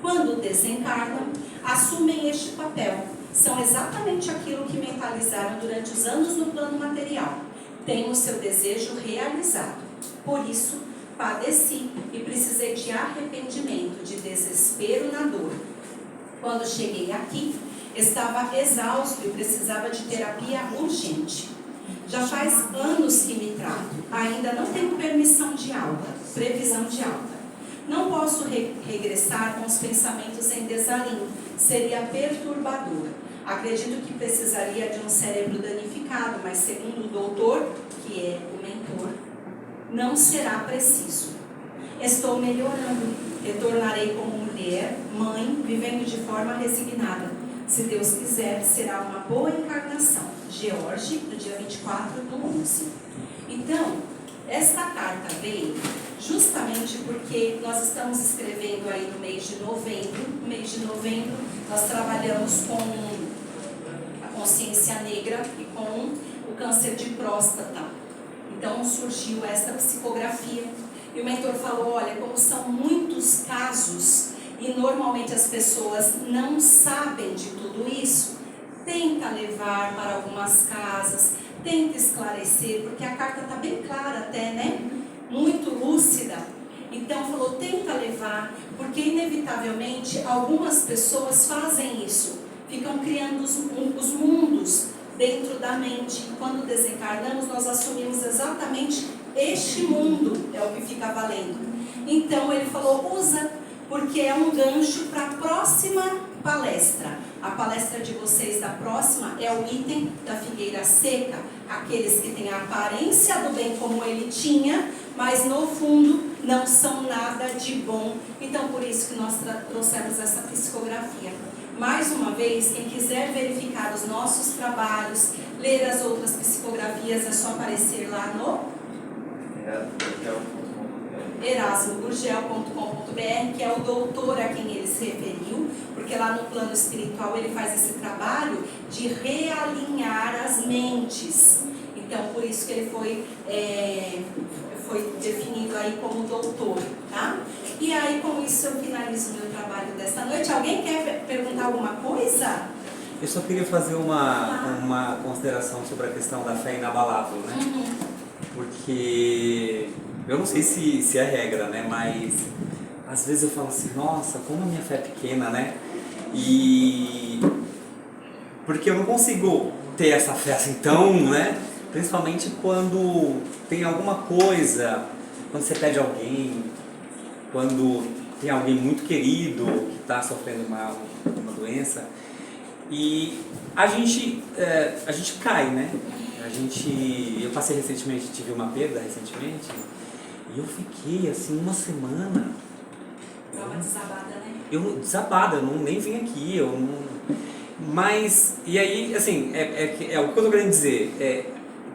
Quando desencarnam, assumem este papel. São exatamente aquilo que mentalizaram durante os anos no plano material. Têm o seu desejo realizado. Por isso, padeci e precisei de arrependimento, de desespero na dor. Quando cheguei aqui, estava exausto e precisava de terapia urgente. Já faz anos que me trato, ainda não tenho previsão de alta. Não posso regressar com os pensamentos em desalinho, seria perturbador. Acredito que precisaria de um cérebro danificado, mas segundo o doutor, que é o mentor, não será preciso. Estou melhorando, retornarei como mulher, mãe, vivendo de forma resignada. Se Deus quiser, será uma boa encarnação. George, no dia 24/11. Então, esta carta veio justamente porque nós estamos escrevendo aí no mês de novembro. No mês de novembro, nós trabalhamos com a consciência negra e com o câncer de próstata. Então, surgiu esta psicografia. E o mentor falou, olha, como são muitos casos e normalmente as pessoas não sabem de tudo isso, tenta levar para algumas casas, tenta esclarecer, porque a carta está bem clara até, né? Muito lúcida. Então falou, tenta levar, porque inevitavelmente algumas pessoas fazem isso, ficam criando os mundos dentro da mente. E quando desencarnamos, nós assumimos exatamente este mundo, é o que fica valendo. Então ele falou, usa, porque é um gancho para a próxima palestra. A palestra de vocês da próxima é o item da figueira seca, aqueles que têm a aparência do bem como ele tinha, mas no fundo não são nada de bom. Então por isso que nós trouxemos essa psicografia. Mais uma vez, quem quiser verificar os nossos trabalhos, ler as outras psicografias, é só aparecer lá no erasmogurgel.com.br, que é o doutor a quem ele se referiu, porque lá no plano espiritual ele faz esse trabalho de realinhar as mentes. Então, por isso que ele foi definido aí como doutor, tá? E aí, com isso, eu finalizo o meu trabalho desta noite. Alguém quer perguntar alguma coisa? Eu só queria fazer uma consideração sobre a questão da fé inabalável, né? Porque eu não sei se é regra, né? Mas às vezes eu falo assim, nossa, como a minha fé é pequena, né? E porque eu não consigo ter essa fé assim tão, né? Principalmente quando tem alguma coisa, quando você pede alguém, quando tem alguém muito querido que está sofrendo uma doença. E a gente cai, né? Eu passei recentemente, tive uma perda recentemente, e eu fiquei assim uma semana. Dá uma desabada, né? Desabada, eu nem vim aqui, mas, e aí, assim, é o que eu tô querendo dizer,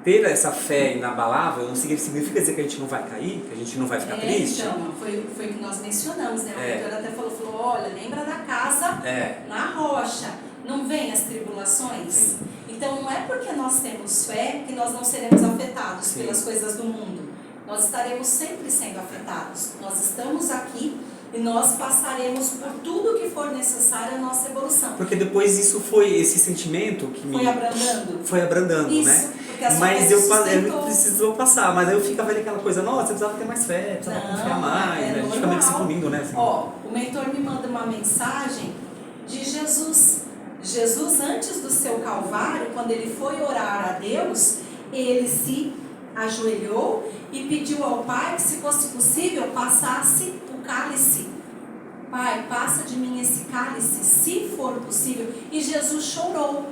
ter essa fé inabalável não significa dizer que a gente não vai cair, que a gente não vai ficar triste. Então, foi o que nós mencionamos, né? O mentor até falou, olha, lembra da casa na rocha, não vem as tribulações? Sim. Então não é porque nós temos fé que nós não seremos afetados Sim. pelas coisas do mundo. Nós estaremos sempre sendo afetados. Nós estamos aqui e nós passaremos por tudo que for necessário a nossa evolução. Porque depois isso foi, esse sentimento que Foi abrandando. foi abrandando, Isso, né? porque a sua Mas fé eu sustentou. precisou passar, mas aí eu ficava ali aquela coisa, nossa, eu precisava ter mais fé, precisava Não, confiar mais, é né? A gente fica meio que se normal. punindo, né? Assim. Ó, o mentor me manda uma mensagem de Jesus. Jesus, antes do seu Calvário, quando ele foi orar a Deus, ele se ajoelhou e pediu ao Pai que, se fosse possível, passasse o cálice. Pai, passa de mim esse cálice, se for possível. E Jesus chorou.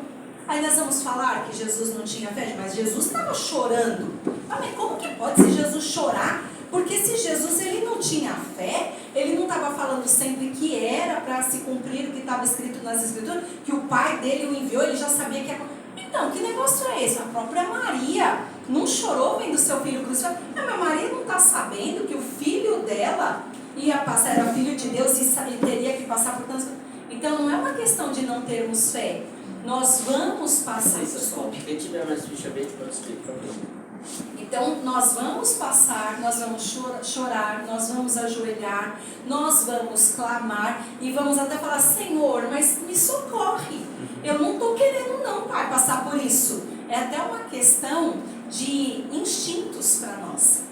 Aí nós vamos falar que Jesus não tinha fé, mas Jesus estava chorando. Ah, mas como que pode ser Jesus chorar? Porque se Jesus ele não tinha fé, ele não estava falando sempre que era para se cumprir o que estava escrito nas Escrituras, que o Pai dele o enviou, ele já sabia que era. Então, que negócio é esse? A própria Maria não chorou vendo seu filho crucificado. Mas Maria não está sabendo que o filho dela ia passar, era filho de Deus e teria que passar por tantas coisas. Então, não é uma questão de não termos fé. Nós vamos passar. Quem tiver mais ficha verde pode escrever para mim. Então, nós vamos passar, nós vamos chorar, nós vamos ajoelhar, nós vamos clamar e vamos até falar, Senhor, mas me socorre. Eu não estou querendo não, Pai, passar por isso. É até uma questão de instintos para nós.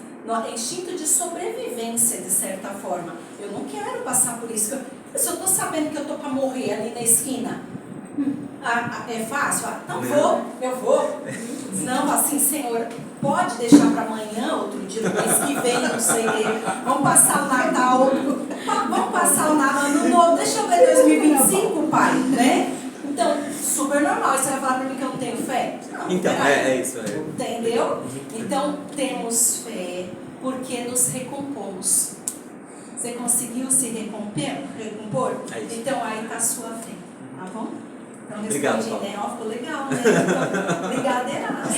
Instinto de sobrevivência, de certa forma. Eu não quero passar por isso. Se eu estou sabendo que eu estou para morrer ali na esquina, é fácil? Então eu vou. Não, assim, Senhor, pode deixar para amanhã, outro dia, do mês que vem, não sei. Vamos passar o Natal, vamos passar o Natal, Ano Novo, deixa eu ver 2025, Pai, né? Então, super normal. E você vai falar para mim que eu não tenho fé? Não, Então, é isso. Entendeu? Então, temos fé porque nos recompomos. Você conseguiu se recompor? É isso. Então, aí está a sua fé, tá bom? Então, Obrigado, respondi, Paulo. né? Ó, ficou legal, né? Então, brigadeiraço.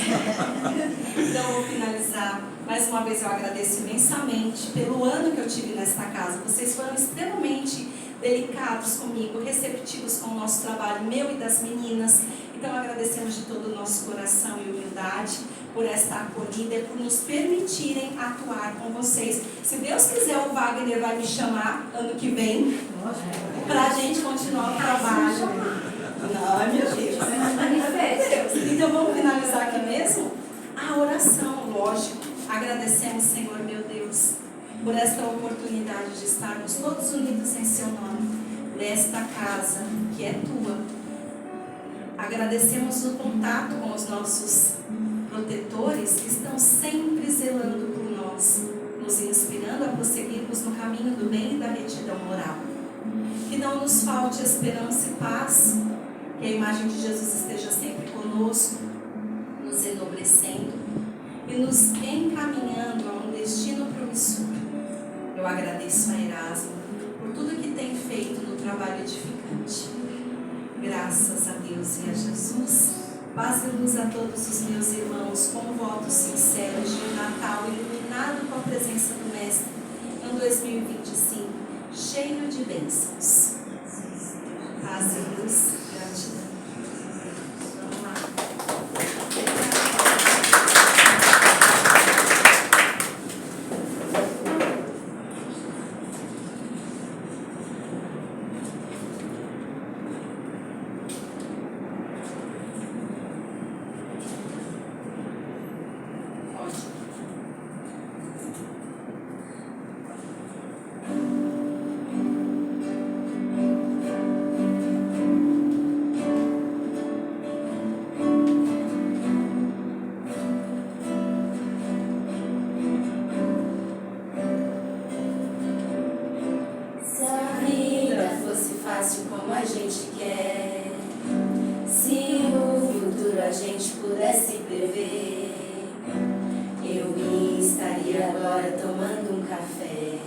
Então, eu vou finalizar. Mais uma vez, eu agradeço imensamente pelo ano que eu tive nesta casa. Vocês foram extremamente delicados comigo, receptivos com o nosso trabalho, meu e das meninas. Então, agradecemos de todo o nosso coração e humildade por esta acolhida e por nos permitirem atuar com vocês. Se Deus quiser, o Wagner vai me chamar ano que vem para a gente continuar o trabalho. Não, minha filha. Então, vamos finalizar aqui mesmo? A oração, lógico. Agradecemos, Senhor, meu Deus, por esta oportunidade de estarmos todos unidos em seu nome, nesta casa que é tua. Agradecemos o contato com os nossos protetores que estão sempre zelando por nós, nos inspirando a prosseguirmos no caminho do bem e da retidão moral. Que não nos falte esperança e paz, que a imagem de Jesus esteja sempre conosco, nos enobrecendo e nos encaminhando a um destino promissor. Eu agradeço a Erasmo por tudo que tem feito no trabalho edificante. Graças a Deus e a Jesus, paz e luz a todos os meus irmãos, com votos sinceros de um Natal iluminado com a presença do Mestre, em 2025, cheio de bênçãos. Paz e luz, gratidão. Vamos lá. Se a vida fosse fácil como a gente quer, se o futuro a gente pudesse prever, eu estaria agora tomando um café,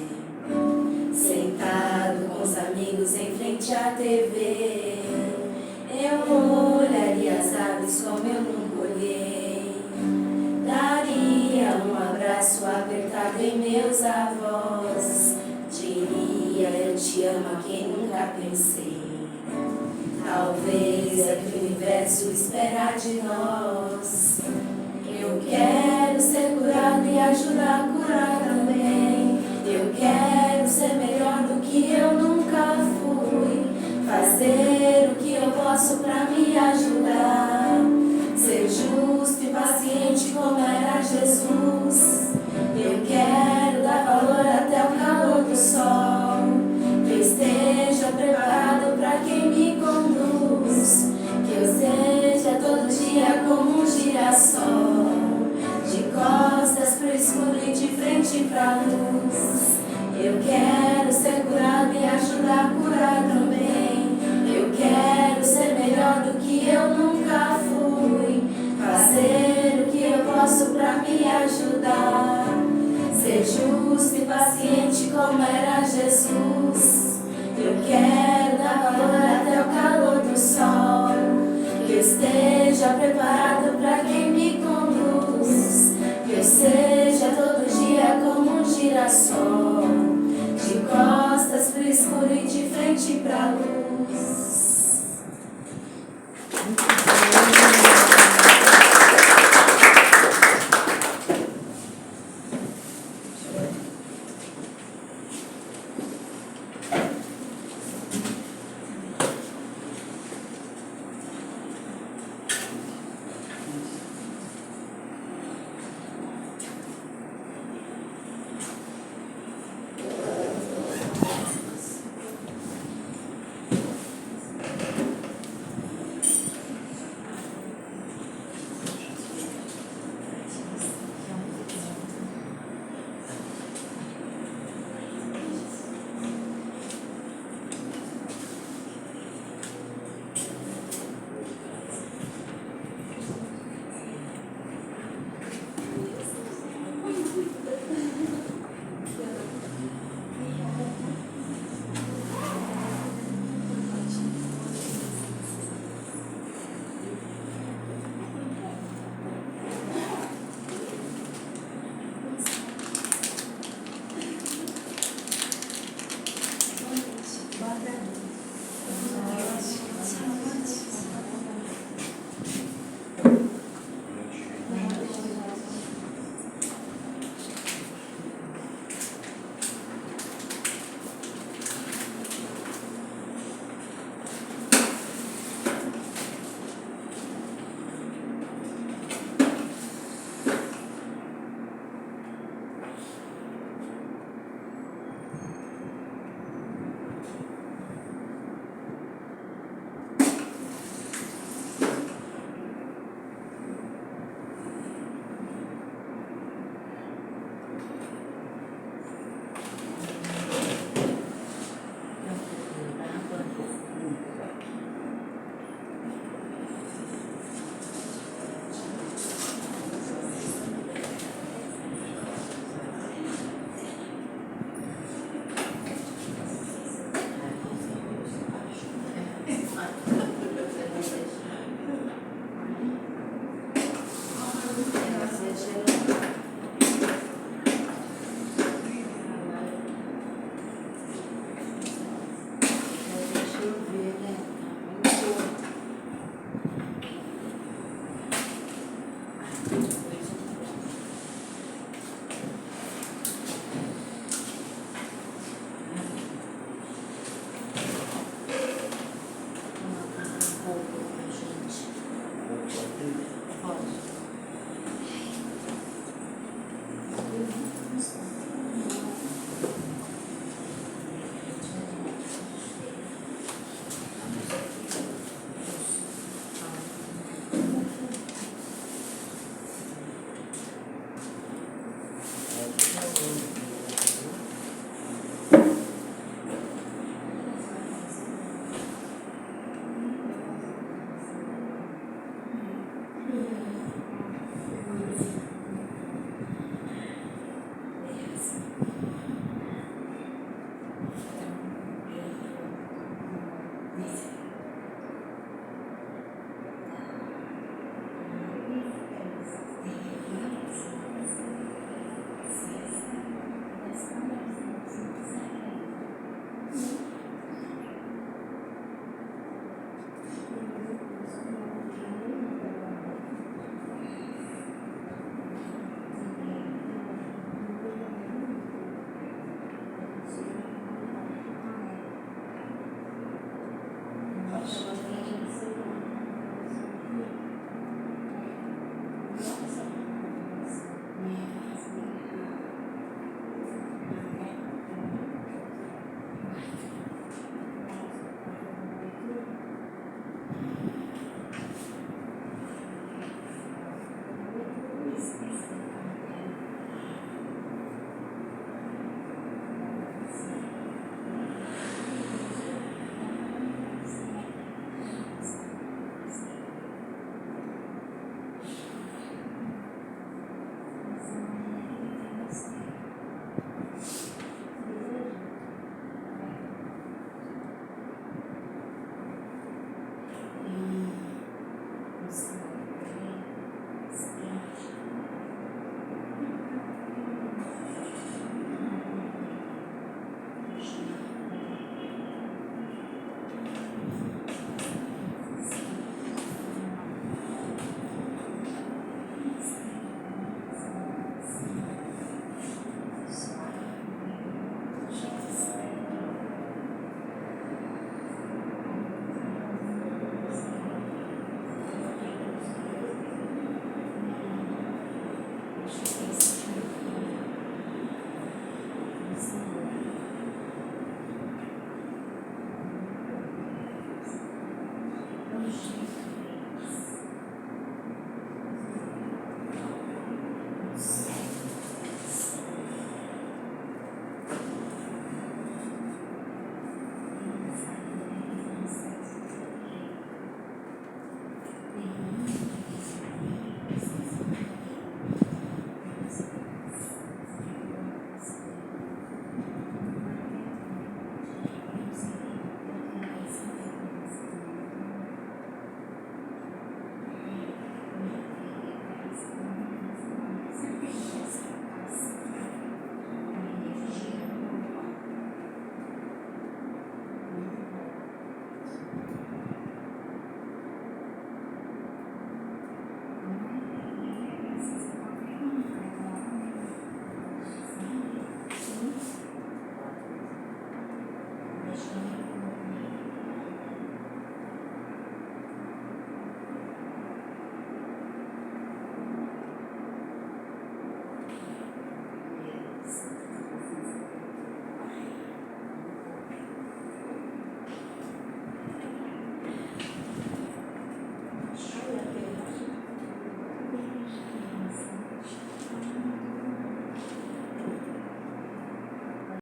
sentado com os amigos em frente à TV. Eu olharia as aves como eu nunca olhei, daria um abraço apertado em meus avós, diria eu te amo a quem nunca pensei. Talvez é que o universo universo espera de nós. Eu quero ser curado e ajudar a curar também. Eu quero ser melhor do que eu nunca fui. Fazer o que eu posso pra me ajudar. Ser justo e paciente como era Jesus. Eu quero dar valor até o calor do sol. Que eu esteja preparado pra quem me conduz. Que eu seja todo dia como um girassol. De costas pro escuro e de frente pra luz. Eu quero ser curado e ajudar a curar também. Eu quero ser melhor do que eu nunca fui. Fazer o que eu posso pra me ajudar. Ser justo e paciente como era Jesus. Eu quero dar valor até o calor do sol. Que eu esteja preparado pra quem me conduz. Que eu seja todo dia como um girassol. De costas pro escuro e de frente pra luz.